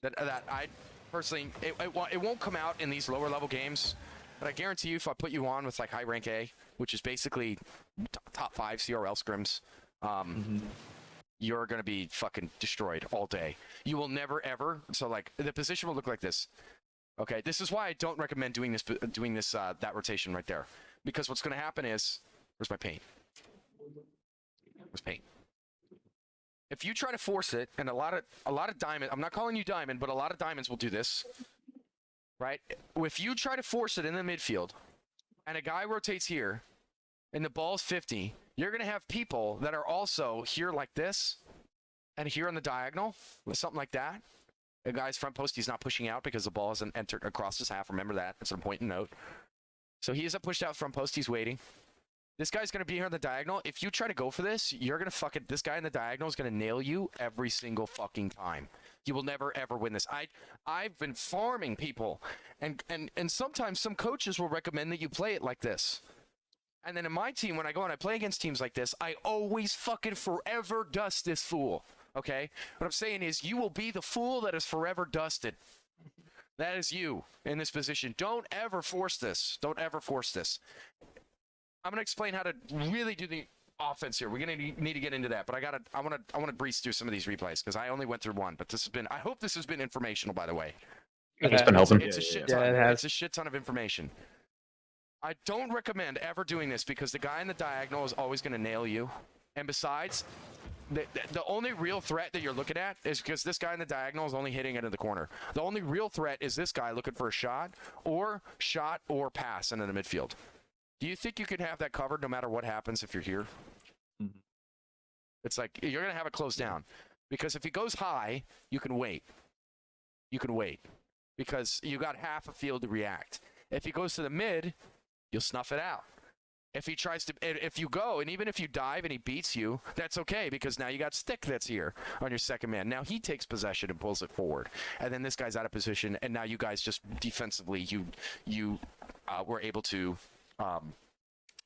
that I personally, it won't come out in these lower level games, but I guarantee you if I put you on with like high rank A, which is basically top 5 CRL scrims, you're going to be fucking destroyed all day. You will never ever, so like the position will look like this. Okay, this is why I don't recommend doing that rotation right there, because what's going to happen is, where's my paint? Where's paint? If you try to force it, and a lot of diamond, I'm not calling you diamond, but a lot of diamonds will do this, right? If you try to force it in the midfield, and a guy rotates here, and the ball's 50, you're going to have people that are also here like this, and here on the diagonal, with something like that. The guy's front post, he's not pushing out because the ball hasn't entered across his half. Remember that. It's an important note. So he isn't pushed out front post. He's waiting. This guy's going to be here on the diagonal. If you try to go for this, you're going to fucking... This guy in the diagonal is going to nail you every single fucking time. You will never, ever win this. I've been farming people, and sometimes some coaches will recommend that you play it like this. And then in my team, when I go and I play against teams like this, I always fucking forever dust this fool. Okay? What I'm saying is, you will be the fool that is forever dusted. That is you in this position. Don't ever force this. Don't ever force this. I'm gonna explain how to really do the offense here. We're gonna need to get into that, but I wanna breeze through some of these replays because I only went through one. But this has been. I hope this has been informational, by the way. It's been helping. It's a shit ton. It's a shit ton of information. I don't recommend ever doing this because the guy in the diagonal is always going to nail you. And besides, the only real threat that you're looking at is because this guy in the diagonal is only hitting into the corner. The only real threat is this guy looking for a shot or pass into the midfield. Do you think you can have that covered no matter what happens if you're here? Mm-hmm. It's like you're going to have it closed down. Because if he goes high, you can wait. You can wait. Because you got half a field to react. If he goes to the mid, you'll snuff it out. If he tries to, if you go, and even if you dive and he beats you, that's okay because now you got Stick that's here on your second man. Now he takes possession and pulls it forward, and then this guy's out of position, and now you guys just defensively, you were able to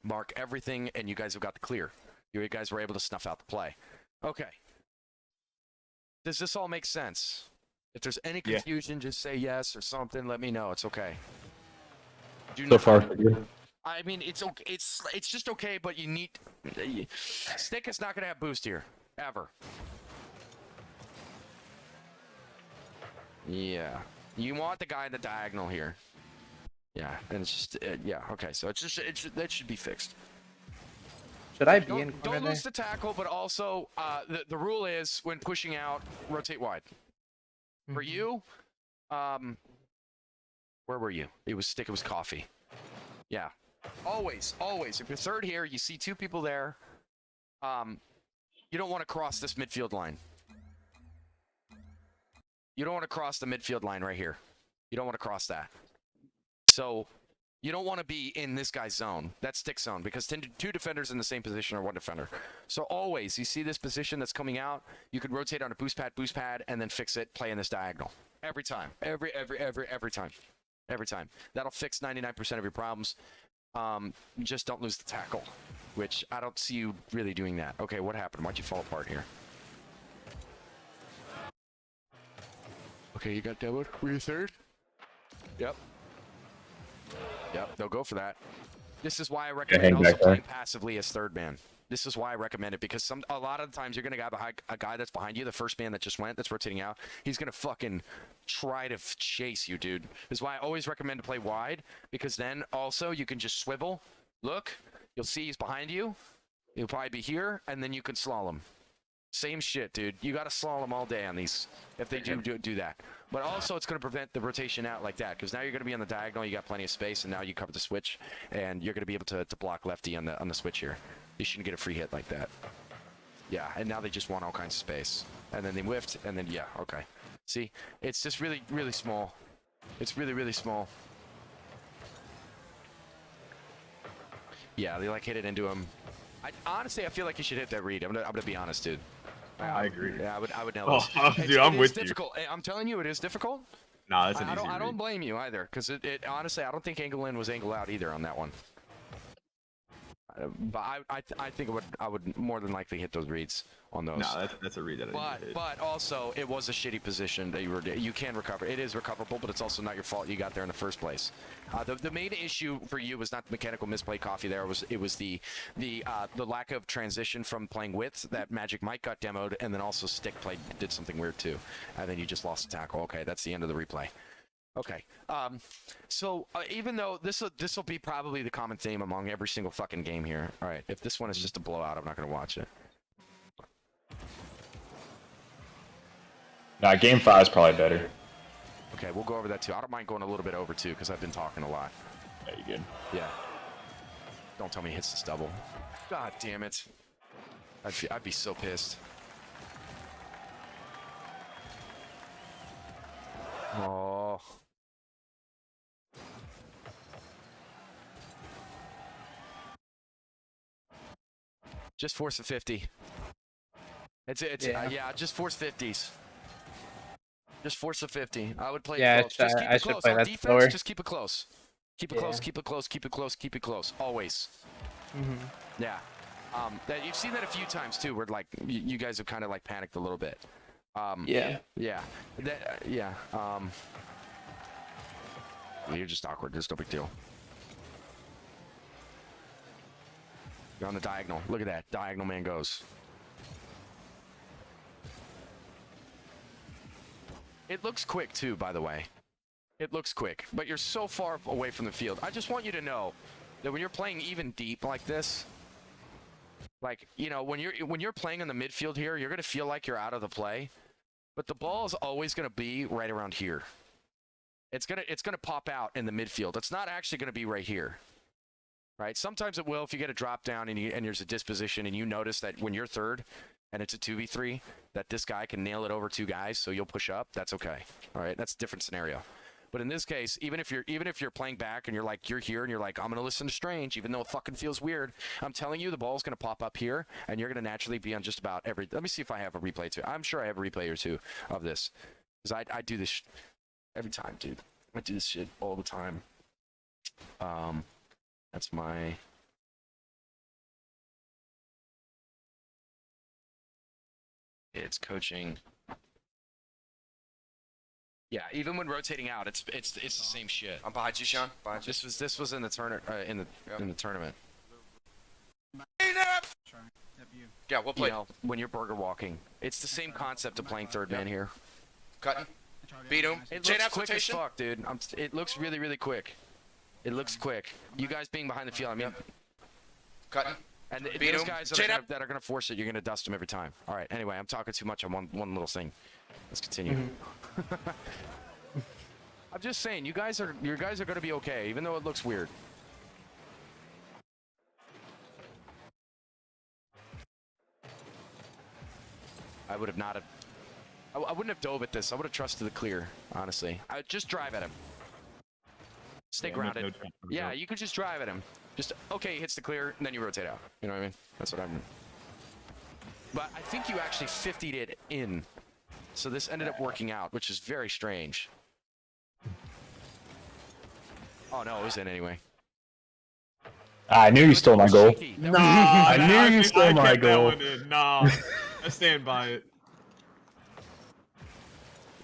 mark everything, and you guys have got the clear. You guys were able to snuff out the play. Okay. Does this all make sense? If there's any confusion, just say yes or something. Let me know. It's okay. So far, I mean, it's okay. It's just okay, but you need... Stick is not going to have boost here. Ever. Yeah. You want the guy in the diagonal here. Yeah, and it's just... yeah, okay. So it's just... that should be fixed. Should I be in corner Don't lose the tackle, but also the rule is when pushing out, rotate wide. For you, Where were you? It was stick. It was coffee. Yeah. Always. If you're third here, you see two people there. You don't want to cross this midfield line. You don't want to cross the midfield line right here. You don't want to cross that. So you don't want to be in this guy's zone. That's stick zone, because two defenders in the same position are one defender. So always, you see this position that's coming out, you could rotate on a boost pad, and then fix it, play in this diagonal. Every time. Every time. Every time. That'll fix 99% of your problems. Just don't lose the tackle, which I don't see you really doing that. Okay, what happened? Why'd you fall apart here? Okay, you got demoed. Were you third? Yep. Yep, they'll go for that. This is why I recommend also playing passively as third man. This is why I recommend it, because a lot of the times you're going to have a guy that's behind you, the first man that just went, that's rotating out. He's going to fucking try to chase you, dude. This is why I always recommend to play wide, because then also you can just swivel, look, you'll see he's behind you. He'll probably be here, and then you can slalom. Same shit, dude. You got to slalom all day on these if they do that. But also, it's going to prevent the rotation out like that, because now you're going to be on the diagonal. You got plenty of space, and now you cover the switch, and you're going to be able to block lefty on the switch here. You shouldn't get a free hit like that. Yeah, and now they just want all kinds of space, and then they whiffed, and then yeah, okay. See, it's just really, really small. It's really, really small. Yeah, they like hit it into him. Honestly, I feel like you should hit that read. I'm gonna be honest, dude. I agree. Yeah, I would nail this. Dude, I'm with you. Difficult. I'm telling you, it is difficult. Nah, that's an easy I don't read. blame you either, because it honestly, I don't think angle in was angle out either on that one. But I think I would more than likely hit those reads on those. Nah, that's a read that I did. But also, it was a shitty position that you can recover. It is recoverable, but it's also not your fault you got there in the first place. The main issue for you was not the mechanical misplay coffee there. It was the lack of transition from playing width that Magic Mike got demoed, and then also stick did something weird too, and then you just lost the tackle. Okay, that's the end of the replay. Okay, so even though this will be probably the common theme among every single fucking game here. All right, if this one is just a blowout, I'm not gonna watch it. Nah, game 5 is probably better. Okay, we'll go over that too. I don't mind going a little bit over too, because I've been talking a lot. Yeah, you good? Yeah. Don't tell me he hits this double. God damn it. I'd be so pissed. Oh. Just force a 50. Yeah, just force 50s. Just force a 50. I would play it close. Just keep it close. On defense, slower. Just keep it close. Keep it close, keep it close, keep it close, keep it close. Always. Yeah. You've seen that a few times too, where like you guys have kind of like panicked a little bit. Yeah. You're just awkward. There's no big deal. You're on the diagonal. Look at that. Diagonal man goes. It looks quick too, by the way. It looks quick, but you're so far away from the field. I just want you to know that when you're playing even deep like this, like, you know, when you're playing in the midfield here, you're going to feel like you're out of the play, but the ball is always going to be right around here. It's going to pop out in the midfield. It's not actually going to be right here. Right? Sometimes it will if you get a drop down and there's a disposition and you notice that when you're third and it's a 2v3 that this guy can nail it over two guys, so you'll push up. That's okay. All right? That's a different scenario. But in this case, even if you're playing back and you're here and you're like, I'm going to listen to Strange, even though it fucking feels weird, I'm telling you, the ball's going to pop up here, and you're going to naturally be on just about every... Let me see if I have a replay, too. I'm sure I have a replay or two of this. Because I do this every time, dude. I do this shit all the time. That's my... It's coaching... Yeah, even when rotating out, it's the same shit. I'm behind you, Sean. Behind you. This was in the in the tournament. Yeah, we'll play. You know, when you're burger walking, it's the same concept of playing third man here. Cutting. Beat him. It looks quick as fuck, dude. It looks really, really quick. It looks quick. You guys being behind the field, I mean. Cutting. And those guys that are gonna force it, you're gonna dust them every time. All right. Anyway, I'm talking too much on one little thing. Let's continue. I'm just saying, you guys are going to be okay, even though it looks weird. I would have not have. I wouldn't have dove at this. I would have trusted the clear, honestly. I would just drive at him. Stay grounded. No chance of Yeah, that. you could just drive at him. Just, okay, he hits the clear, and then you rotate out. You know what I mean? That's what I mean. But I think you actually 50'd it in. So this ended up working out, which is very strange. Oh, no, it was in anyway. I knew you stole my goal. Cheeky. That Nah, was- I knew you stole my kept that goal. one in. Nah, I stand by it.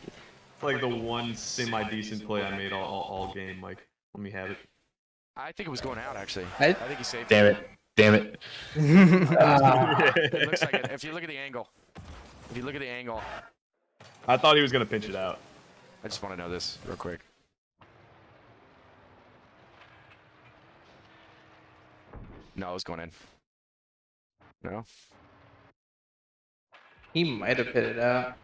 It's like the one semi-decent play I made all game, Mike. Let me have it. I think it was going out, actually. I- I think he saved Damn it. Damn it. It looks like it. If you look at the angle. If you look at the angle. I thought he was gonna pinch it out. I just want to know this real quick. No, it was going in. No? He might have hit it out.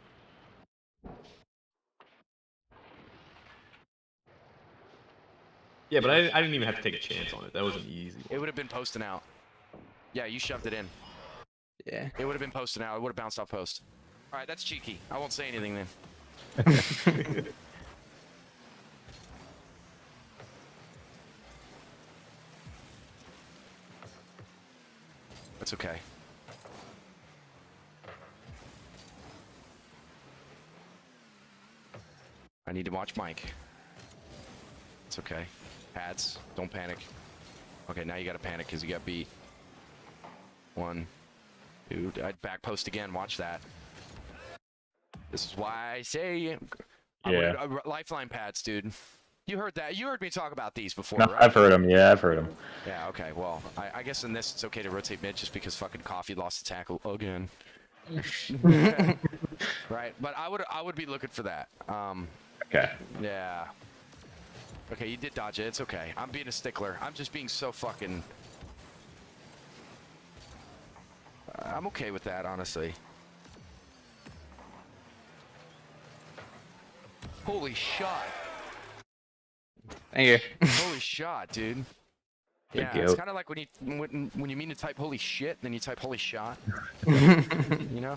Yeah, but I didn't even have to take a chance on it. That was an easy It one. would have been posting out. Yeah, you shoved it in. Yeah. It would have been posting out. It would have bounced off post. All right, that's cheeky. I won't say anything then. That's okay. I need to watch Mike. It's okay. Pads, don't panic. Okay, now you gotta panic because you got beat. 1, 2, I'd back post again. Watch that. This is why I say, Yeah. Lifeline pads, dude. You heard that? You heard me talk about these before, No, right? I've heard him. Yeah, I've heard him. Yeah. Okay. Well, I guess in this it's okay to rotate mid just because fucking Coffee lost the tackle again. Right. But I would be looking for that. Okay. Yeah. Okay, you did dodge it. It's okay. I'm being a stickler. I'm just being so fucking. I'm okay with that, honestly. Holy shot. Thank you. Holy shot, dude. Yeah, Thank it's you. kind of like when you mean to type holy shit, then you type holy shot. You know?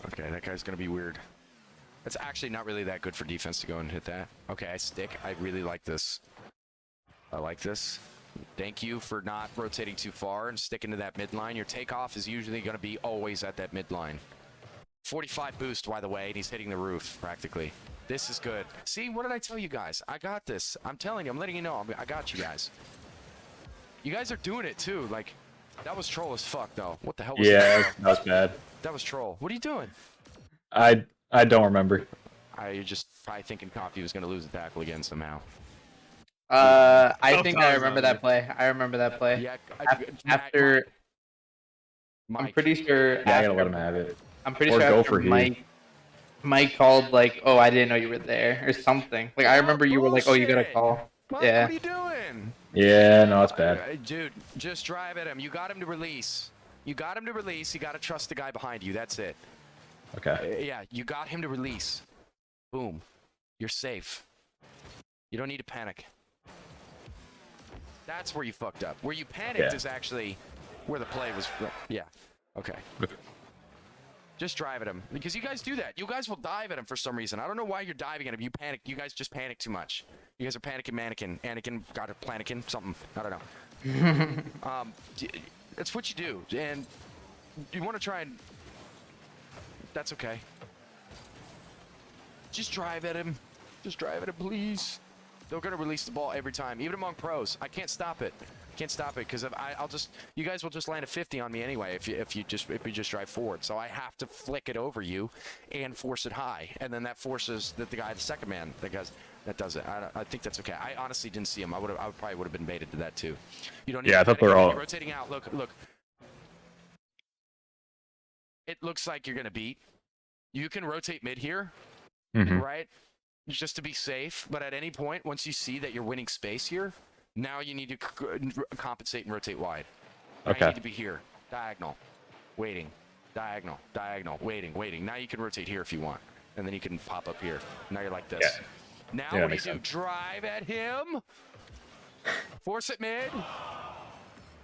Okay, that guy's gonna be weird. It's actually not really that good for defense to go and hit that. Okay, I stick. I really like this. I like this. Thank you for not rotating too far and sticking to that midline. Your takeoff is usually going to be always at that midline. 45 boost, by the way, and he's hitting the roof practically. This is good. See, what did I tell you guys? I got this. I'm telling you. I'm letting you know. I got you guys. You guys are doing it too. Like, that was troll as fuck, though. What the hell was Yeah, that? that was bad. That was troll. What are you doing? I don't remember. You're just probably thinking Coffee was going to lose the tackle again somehow. I think I Sometimes remember that play. I remember that play. Yeah. After, Mike. I'm pretty sure. Yeah, I gotta after- let him have it. I'm pretty Or sure go after for he. Mike called like, "Oh, I didn't know you were there" or something. Like I remember you were like, "Oh, you got a Bullshit. call." Mike, Yeah. what are you doing? Yeah, no, it's bad. Dude, just drive at him. You got him to release. You got him to release. You got to trust the guy behind you. That's it. Okay. Yeah, you got him to release. Boom. You're safe. You don't need to panic. That's where you fucked up. Where you panicked Yeah. is actually where the play was. Yeah. Okay. Just drive at him. Because you guys do that. You guys will dive at him for some reason. I don't know why you're diving at him. You panic. You guys just panic too much. You guys are panicking mannequin. Anakin got a planikin. Something. I don't know. That's what you do. And you want to try and... That's okay. Just drive at him. Just drive at him, please. They're gonna release the ball every time, even among pros. I can't stop it. Can't stop it because I'll just. You guys will just land a 50 on me anyway if you just drive forward. So I have to flick it over you, and force it high, and then that forces the guy, the second man, that does it. I think that's okay. I honestly didn't see him. I probably would have been baited to that too. You don't need. Yeah, to I thought panic. they were all- You're rotating out. Look. It looks like you're gonna beat. You can rotate mid here, Hmm. right? Just to be safe. But at any point, once you see that you're winning space here, now you need to compensate and rotate wide. Now Okay. you need to be here, diagonal, waiting, diagonal, waiting. Now you can rotate here if you want. and then you can pop up here. Now you're like this. Yeah. Now Yeah, what do you makes do? sense. Drive at him. Force it mid.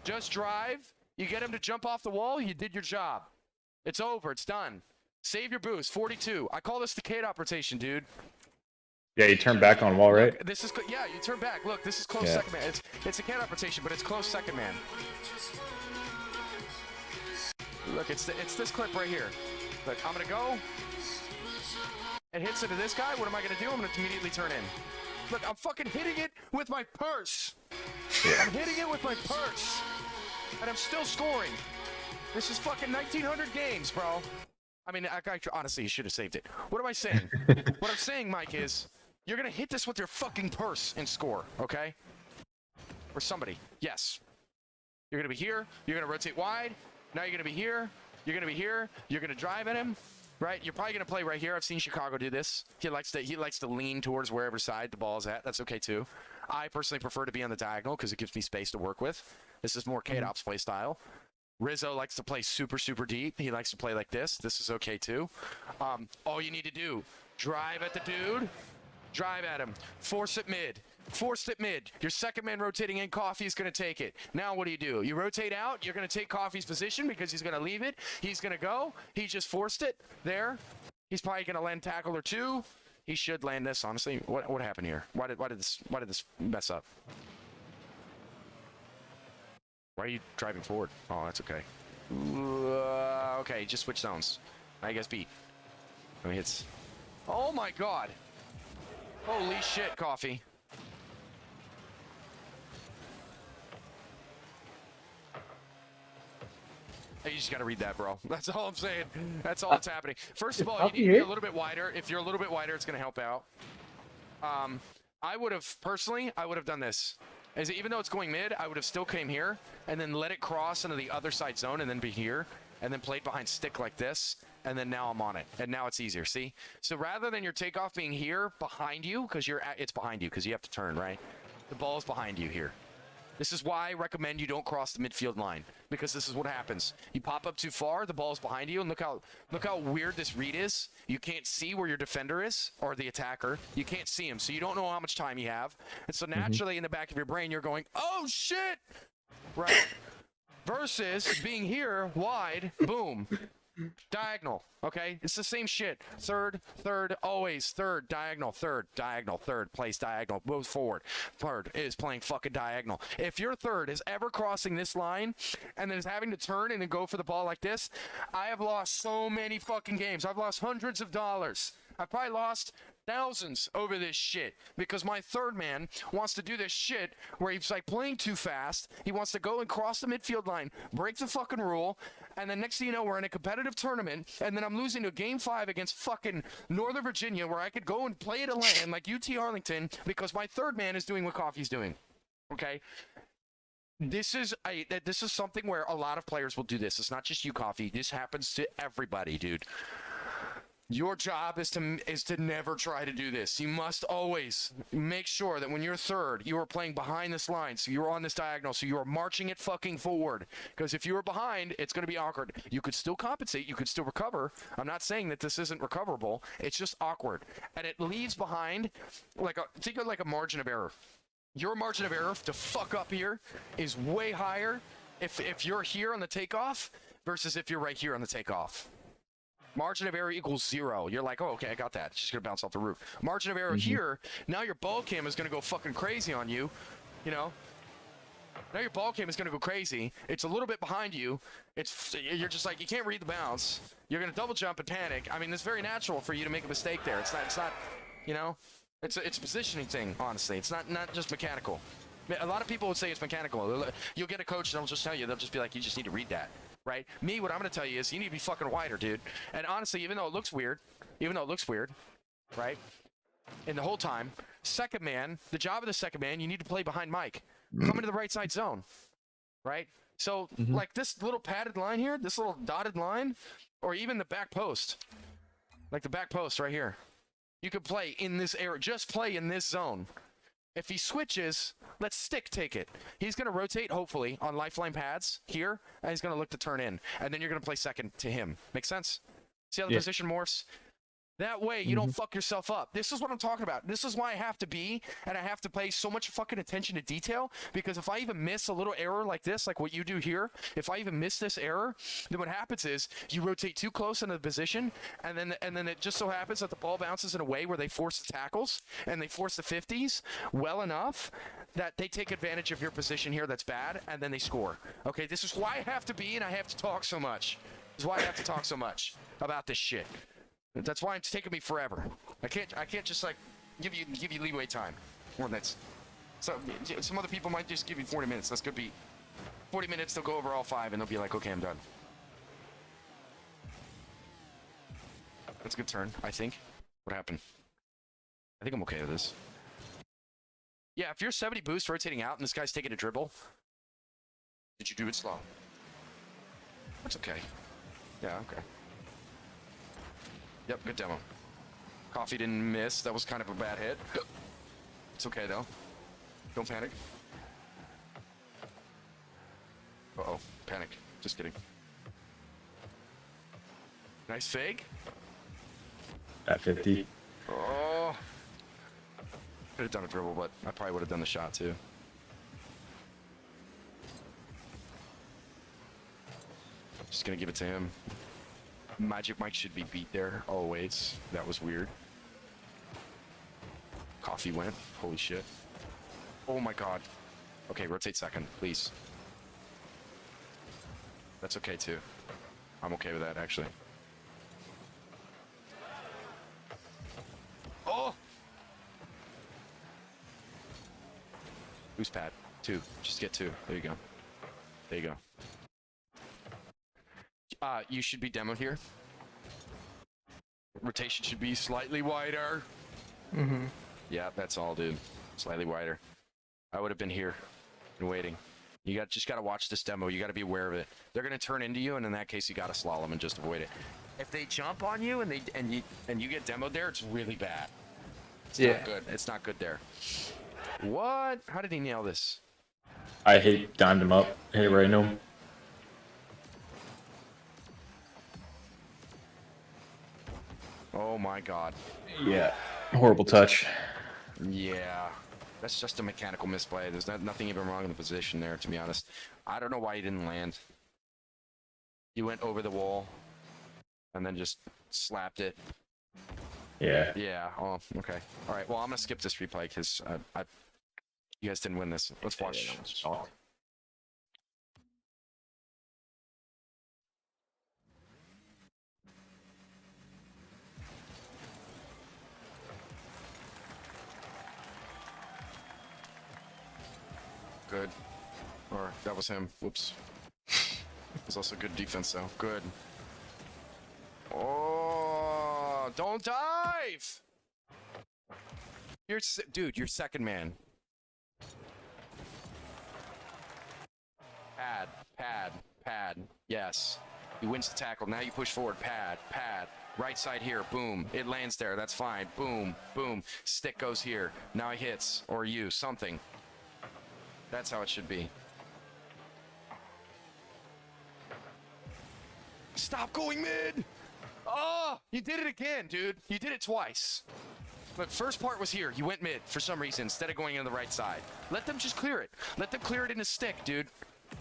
Just drive. You get him to jump off the wall. You did your job. It's over. It's done. Save your boost. 42. I call this the K-Dop rotation, dude. Yeah, you turn back on wall, right? Look, this is yeah. You turn back. Look, this is close Yeah. second man. It's a K-Dop rotation, but it's close second man. Look, it's this clip right here. Look, I'm gonna go. It hits into this guy. What am I gonna do? I'm gonna immediately turn in. Look, I'm fucking hitting it with my purse. I'm hitting it with my purse, and I'm still scoring. This is fucking 1900 games, bro. I mean, honestly, you should have saved it. What am I saying? What I'm saying, Mike, is you're gonna hit this with your fucking purse and score, okay? Or somebody. Yes. You're gonna be here. You're gonna rotate wide. Now you're gonna be here. You're gonna be here. You're gonna drive at him, right? You're probably gonna play right here. I've seen Chicago do this. He likes to lean towards wherever side the ball's at. That's okay too. I personally prefer to be on the diagonal because it gives me space to work with. This is more K-Dop's play style. Rizzo likes to play super, super deep. He likes to play like this. This is okay too. All you need to do, drive at the dude, drive at him, force it mid. Forced it mid. Your second man rotating in, Coffee is going to take it. Now what do? You rotate out. You're going to take Coffee's position because he's going to leave it. He's going to go. He just forced it there. He's probably going to land tackle or two. He should land this, honestly. What happened here? Why did this mess up? Why are you driving forward? Oh, that's okay. Okay, just switch zones. I guess beat. I mean, it's... Oh my god. Holy shit, Coffee. You just got to read that, bro. That's all I'm saying. That's all that's happening. First of all, you need to be a little bit wider. If you're a little bit wider, it's going to help out. I would have, personally, I would have done this. Even though it's going mid, I would have still came here and then let it cross into the other side zone and then be here and then played behind stick like this. And then now I'm on it. And now it's easier, see? So rather than your takeoff being here behind you, because it's behind you because you have to turn, right? The ball's behind you here. This is why I recommend you don't cross the midfield line, because this is what happens. You pop up too far, the ball's behind you, and look how weird this read is. You can't see where your defender is, or the attacker. You can't see him, so you don't know how much time you have. And so naturally in the back of your brain, you're going, oh shit! Right? Versus being here, wide, boom. Diagonal, okay? It's the same shit. Third, always third, diagonal, third, plays diagonal, moves forward. Third is playing fucking diagonal. If your third is ever crossing this line and then is having to turn and then go for the ball like this, I have lost so many fucking games. I've lost hundreds of dollars. I've probably lost thousands over this shit because my third man wants to do this shit where he's like playing too fast. He wants to go and cross the midfield line, break the fucking rule, and then next thing you know, we're in a competitive tournament, and then I'm losing to Game 5 against fucking Northern Virginia where I could go and play at a LAN like UT Arlington because my third man is doing what Coffee's doing. Okay? This is something where a lot of players will do this. It's not just you, Coffee. This happens to everybody, dude. Your job is to never try to do this. You must always make sure that when you're third, you are playing behind this line, so you're on this diagonal, so you are marching it fucking forward. Because if you are behind, it's going to be awkward. You could still compensate. You could still recover. I'm not saying that this isn't recoverable. It's just awkward. And it leaves behind, think of like a margin of error. Your margin of error to fuck up here is way higher if you're here on the takeoff versus if you're right here on the takeoff. Margin of error equals 0. You're like, oh, okay, I got that. It's just going to bounce off the roof. Margin of error here, now your ball cam is going to go fucking crazy on you, you know? Now your ball cam is going to go crazy. It's a little bit behind you. You're just like, you can't read the bounce. You're going to double jump and panic. I mean, it's very natural for you to make a mistake there. It's not, you know? It's a positioning thing, honestly. It's not just mechanical. A lot of people would say it's mechanical. You'll get a coach and they'll just tell you, they'll just be like, you just need to read that. Right? Me, what I'm going to tell you is you need to be fucking wider, dude. And honestly, even though it looks weird, right? And the whole time, second man, the job of the second man, you need to play behind Mike. Come into the right side zone, right? So, like this little padded line here, this little dotted line, or even the back post, like the back post right here. You could play in this area, just play in this zone. If he switches, let's stick take it. He's going to rotate, hopefully, on lifeline pads here, and he's going to look to turn in. And then you're going to play second to him. Make sense? See how the position morphs? That way you don't fuck yourself up. This is what I'm talking about. This is why I have to be and I have to pay so much fucking attention to detail, because if I even miss a little error like this, like what you do here, if I even miss this error, then what happens is you rotate too close into the position, and then it just so happens that the ball bounces in a way where they force the tackles and they force the 50s well enough that they take advantage of your position here that's bad, and then they score. Okay, this is why I have to be and I have to talk so much. This is why I have to talk so much about this shit. That's why it's taking me forever. I can't just like give you leeway time. Well, that's some other people might just give you 40 minutes. That's gonna be 40 minutes. They'll go over all 5 and they'll be like, okay, I'm done. That's a good turn, I think. What happened? I think I'm okay with this. Yeah, if you're 70 boost rotating out and this guy's taking a dribble, did you do it slow? That's okay. Yeah, okay. Yep, good demo. Coffee didn't miss. That was kind of a bad hit. It's okay, though. Don't panic. Uh-oh. Panic. Just kidding. Nice fake. At 50. Oh. Could have done a dribble, but I probably would have done the shot, too. Just gonna give it to him. Magic Mike should be beat there, always. That was weird. Coffee went. Holy shit. Oh my god. Okay, rotate second, please. That's okay too. I'm okay with that, actually. Oh! Who's pad? 2. Just get 2. There you go. There you go. You should be demoed here. Rotation should be slightly wider. Yeah, that's all, dude. Slightly wider. I would have been here and waiting. You just gotta watch this demo. You gotta be aware of it. They're gonna turn into you, and in that case, you gotta slalom and just avoid it. If they jump on you and you get demoed there, it's really bad. It's not good. It's not good there. What? How did he nail this? I dimed him up. Hit right into him. Oh my god. Yeah. Horrible touch. Yeah. That's just a mechanical misplay. There's nothing even wrong in the position there, to be honest. I don't know why he didn't land. He went over the wall and then just slapped it. Yeah. Yeah. Oh, okay. All right. Well, I'm gonna skip this replay because you guys didn't win this. Let's watch. Good. Or that was him. Whoops. It was also good defense though. Good. Oh, don't dive! Dude, you're second man. Pad. Yes. He wins the tackle. Now you push forward. Pad. Right side here. Boom. It lands there. That's fine. Boom. Stick goes here. Now he hits. Or you. Something. That's how it should be. Stop going mid! Oh, you did it again, dude. You did it twice. But first part was here. You went mid for some reason instead of going into the right side. Let them just clear it. Let them clear it in a stick, dude.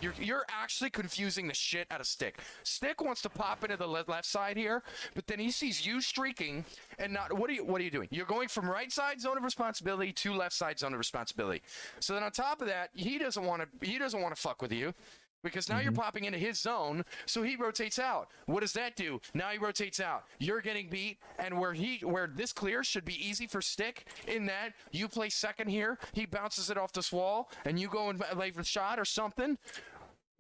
You're actually confusing the shit out of Stick. Stick wants to pop into the left side here, but then he sees you streaking and not. What are you doing? You're going from right side zone of responsibility to left side zone of responsibility. So then on top of that, he doesn't want to fuck with you. Because now you're popping into his zone, so he rotates out. What does that do? Now he rotates out. You're getting beat, and where this clear should be easy for Stick, in that you play second here, he bounces it off this wall, and you go and lay for the shot or something.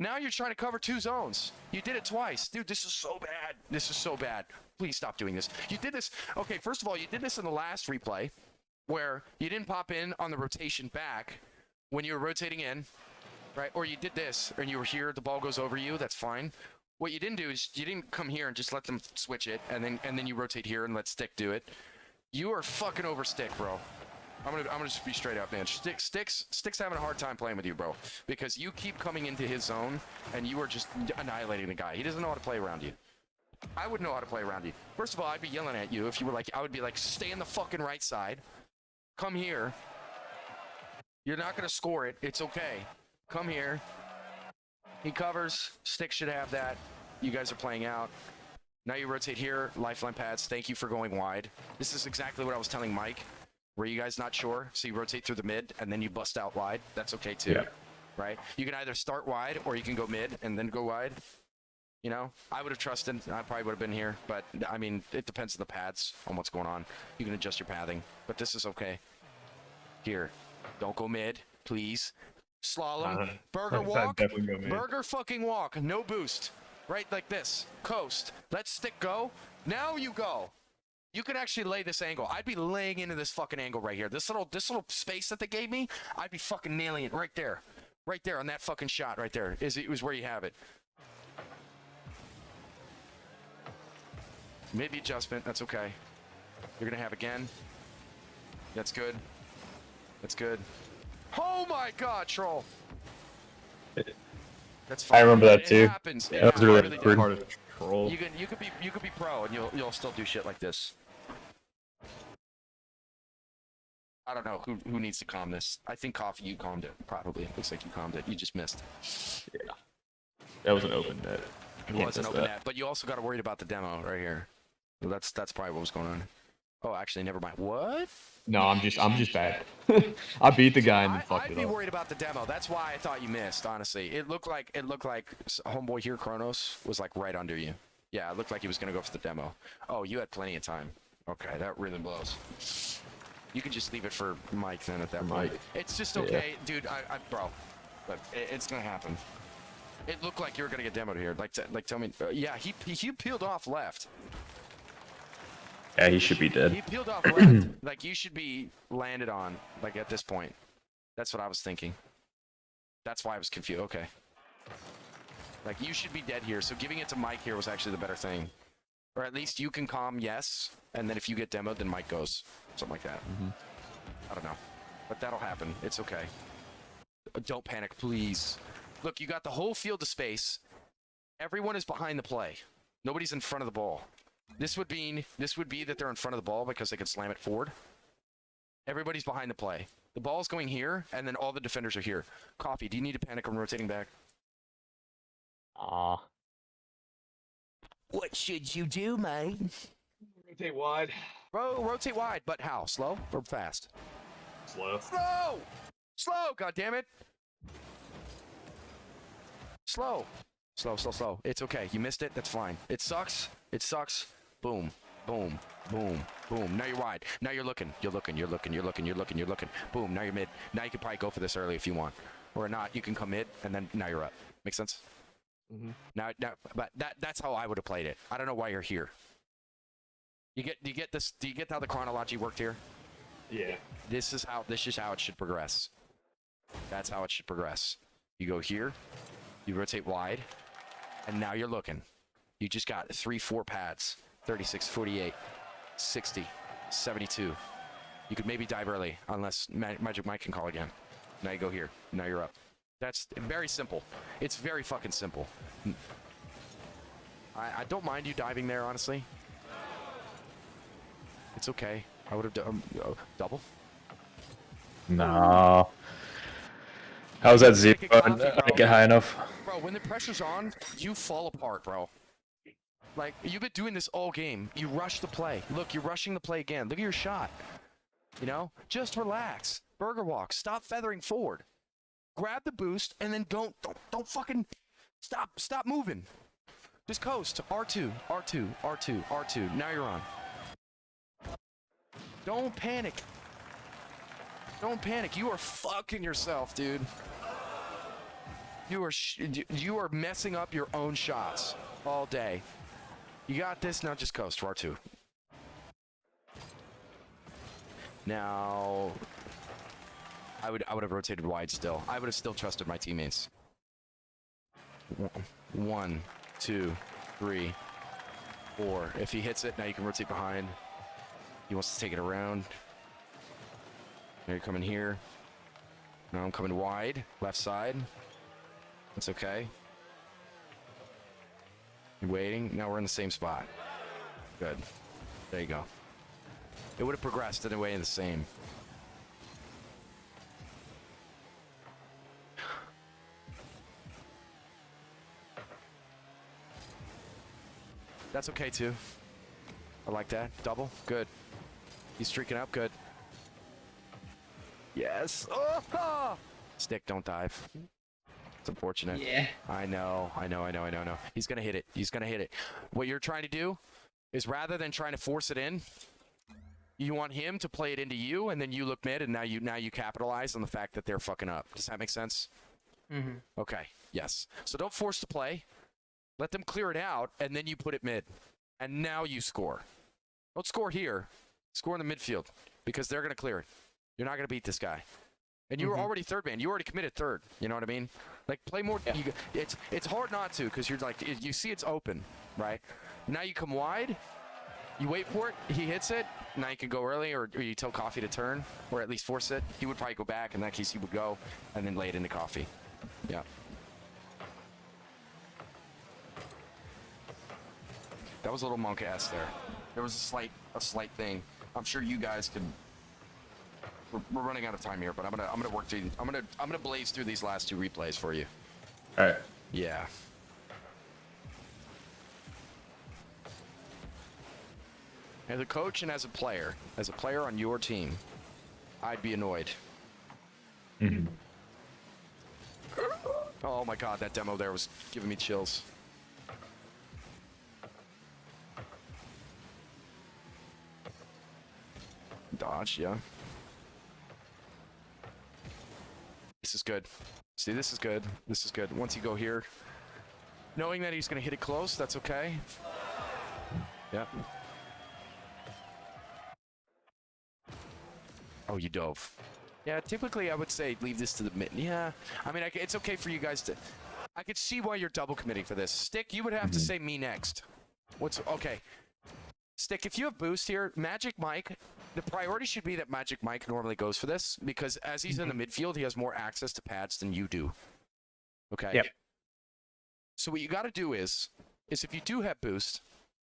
Now you're trying to cover 2 zones. You did it twice. Dude, this is so bad. This is so bad. Please stop doing this. You did this. Okay, first of all, you did this in the last replay, where you didn't pop in on the rotation back when you were rotating in. Right, or you did this, and you were here, the ball goes over you, that's fine. What you didn't do is you didn't come here and just let them switch it, and then you rotate here and let Stick do it. You are fucking over Stick, bro. I'm gonna just be straight up, man. Stick's having a hard time playing with you, bro, because you keep coming into his zone, and you are just annihilating the guy. He doesn't know how to play around you. I would know how to play around you. First of all, I'd be yelling at you if you were like, I would be like, stay in the fucking right side. Come here. You're not going to score it. It's okay. Come here. He covers. Stick should have that. You guys are playing out. Now you rotate here. Lifeline pads. Thank you for going wide. This is exactly what I was telling Mike. Were you guys not sure? So you rotate through the mid and then you bust out wide. That's okay too. Yeah. Right? You can either start wide or you can go mid and then go wide. You know, I would have trusted. I probably would have been here, but I mean, it depends on the pads on what's going on. You can adjust your pathing, but this is okay. Here, don't go mid, please. Slalom, burger I'd walk, definitely go mid. burger fucking walk, no boost. Right like this, coast. Let stick go. Now you go. You can actually lay this angle. I'd be laying into this fucking angle right here. This little space that they gave me, I'd be fucking nailing it right there. Right there on that fucking shot right there. Is where you have it. Maybe adjustment, that's okay. You're gonna have again. That's good. That's good. Oh my god, troll. That's fine. I remember that It too. happens. It That was really happens. awkward. Part of troll. You could be pro and you'll still do shit like this. I don't know who needs to calm this. I think Coffee, you calmed it. Probably. It looks like you calmed it. You just missed. That was an open net. It wasn't open net, but you also got to worry about the demo right here. Well, that's probably what was going on. Oh, actually, never mind. What? No, I'm just bad. I beat the guy and then fucked I'd it be up. worried about the demo. That's why I thought you missed. Honestly, it looked like homeboy here, Kronos, was like right under you. Yeah, it looked like he was gonna go for the demo. Oh, you had plenty of time. Okay, that really blows. You can just leave it for Mike then at that point. Mike. It's just okay, dude. Bro, but it's gonna happen. It looked like you were gonna get demoed here. Like tell me. Yeah, he peeled off left. Yeah, he should be He dead. peeled off left. Like you should be landed on. Like at this point. That's what I was thinking. That's why I was confused. Okay. Like you should be dead here. So giving it to Mike here was actually the better thing. Or at least you can calm yes, and then if you get demoed, then Mike goes. Something like that. I don't know. But that'll happen. It's okay. Don't panic, please. Look, you got the whole field of space. Everyone is behind the play. Nobody's in front of the ball. This would be that they're in front of the ball because they can slam it forward. Everybody's behind the play. The ball's going here, and then all the defenders are here. Coffee, do you need to panic when rotating back? What should you do, mate? Rotate wide. Bro, rotate wide, but how? Slow or fast? Slow. Slow! Slow, goddammit! Slow. Slow. It's okay. You missed it. That's fine. It sucks. It sucks. Boom. Boom. Boom. Boom. Now you're wide. Now you're looking. You're looking. Boom. Now you're mid. Now you can probably go for this early if you want. Or not. You can come mid, and then now you're up. Make sense? Now, but that's how I would have played it. I don't know why you're here. Do you get this? Do you get how the chronology worked here? Yeah. This is how it should progress. That's how it should progress. You go here, you rotate wide, and now you're looking. You just got 3-4 pads. 36, 48, 60, 72. You could maybe dive early, unless Magic Mike can call again. Now you go here. Now you're up. That's very simple. It's very fucking simple. I don't mind you diving there, honestly. It's okay. I would have done double. No. How's that zero? Make it coffee, I didn't bro. get high enough. Bro, when the pressure's on, you fall apart, bro. Like, you've been doing this all game. You rush the play. Look, you're rushing the play again. Look at your shot. You know? Just relax. Burger walk. Stop feathering forward. Grab the boost, and then don't fucking stop moving. Just coast. R2, R2, R2, R2. Now you're on. Don't panic. Don't panic. You are fucking yourself, dude. You are messing up your own shots all day. You got this. Now just coast. R2. Now, I would have rotated wide still. I would have still trusted my teammates. 1, 2, 3, 4. If he hits it, now you can rotate behind. He wants to take it around. Now you're coming here. Now I'm coming wide, left side. That's okay. You waiting? Now we're in the same spot. Good. There you go. It would have progressed in a way in the same. That's okay too. I like that. Double. Good. He's streaking up. Good. Yes. Oh! Stick, don't dive. It's unfortunate. Yeah. I know. He's gonna hit it. He's gonna hit it. What you're trying to do is rather than trying to force it in, you want him to play it into you, and then you look mid, and now you capitalize on the fact that they're fucking up. Does that make sense? Mm-hmm. Okay. Yes. So don't force the play. Let them clear it out, and then you put it mid, and now you score. Don't score here. Score in the midfield because they're gonna clear it. You're not gonna beat this guy. And you were already third man. You already committed third. You know what I mean? Like, play more. Yeah. It's hard not to because you're like, you see it's open, right? Now you come wide. You wait for it. He hits it. Now you can go early, or you tell Coffee to turn, or at least force it. He would probably go back. In that case, he would go and then lay it into Coffee. Yeah. That was a little monk-ass there. There was a slight thing. I'm sure you guys can. We're running out of time here, but I'm gonna work through. I'm gonna blaze through these last two replays for you. All right. Yeah. As a coach and as a player on your team, I'd be annoyed. Mhm. Oh my god, that demo there was giving me chills. Dodge, yeah. This is good. See, this is good. This is good. Once you go here, knowing that he's going to hit it close, that's okay. Yep. Oh, you dove. Yeah, typically I would say leave this to the mid. Yeah, I mean, it's okay for you guys to... I could see why you're double committing for this. Stick, you would have to say me next. What's... Okay. Stick, if you have boost here, Magic Mike... The priority should be that Magic Mike normally goes for this, because as he's in the midfield, he has more access to pads than you do. Okay? Yep. So what you got to do is if you do have boost,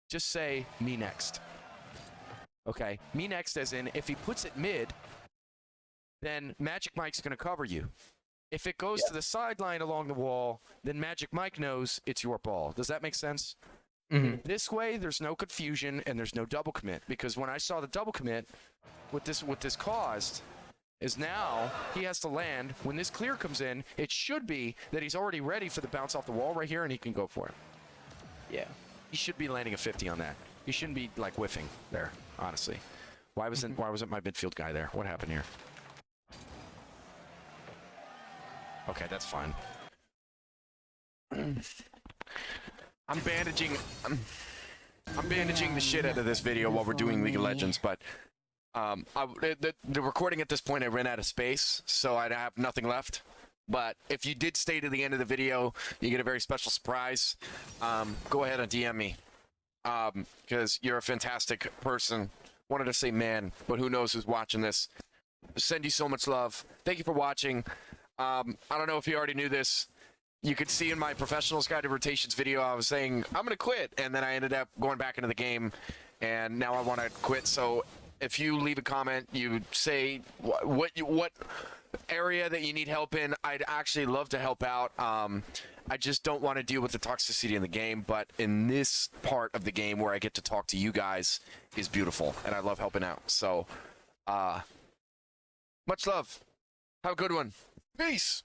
just say, me next. Okay? Me next as in, if he puts it mid, then Magic Mike's going to cover you. If it goes to the sideline along the wall, then Magic Mike knows it's your ball. Does that make sense? Mm-hmm. This way, there's no confusion and there's no double commit, because when I saw the double commit, what this caused is now he has to land. When this clear comes in, it should be that he's already ready for the bounce off the wall right here, and he can go for it. Yeah. He should be landing a 50 on that. He shouldn't be like whiffing there, honestly. Why wasn't my midfield guy there? What happened here? Okay, that's fine. I'm bandaging the shit out of this video while we're doing League of Legends, but the recording at this point, I ran out of space, so I'd have nothing left. But if you did stay to the end of the video, you get a very special surprise. Go ahead and DM me, because you're a fantastic person. Wanted to say man, but who knows who's watching this. Send you so much love. Thank you for watching. I don't know if you already knew this. You could see in my Professionals Guide to Rotations video, I was saying, I'm going to quit. And then I ended up going back into the game, and now I want to quit. So if you leave a comment, you say what area that you need help in, I'd actually love to help out. I just don't want to deal with the toxicity in the game. But in this part of the game where I get to talk to you guys is beautiful, and I love helping out. So much love. Have a good one. Peace.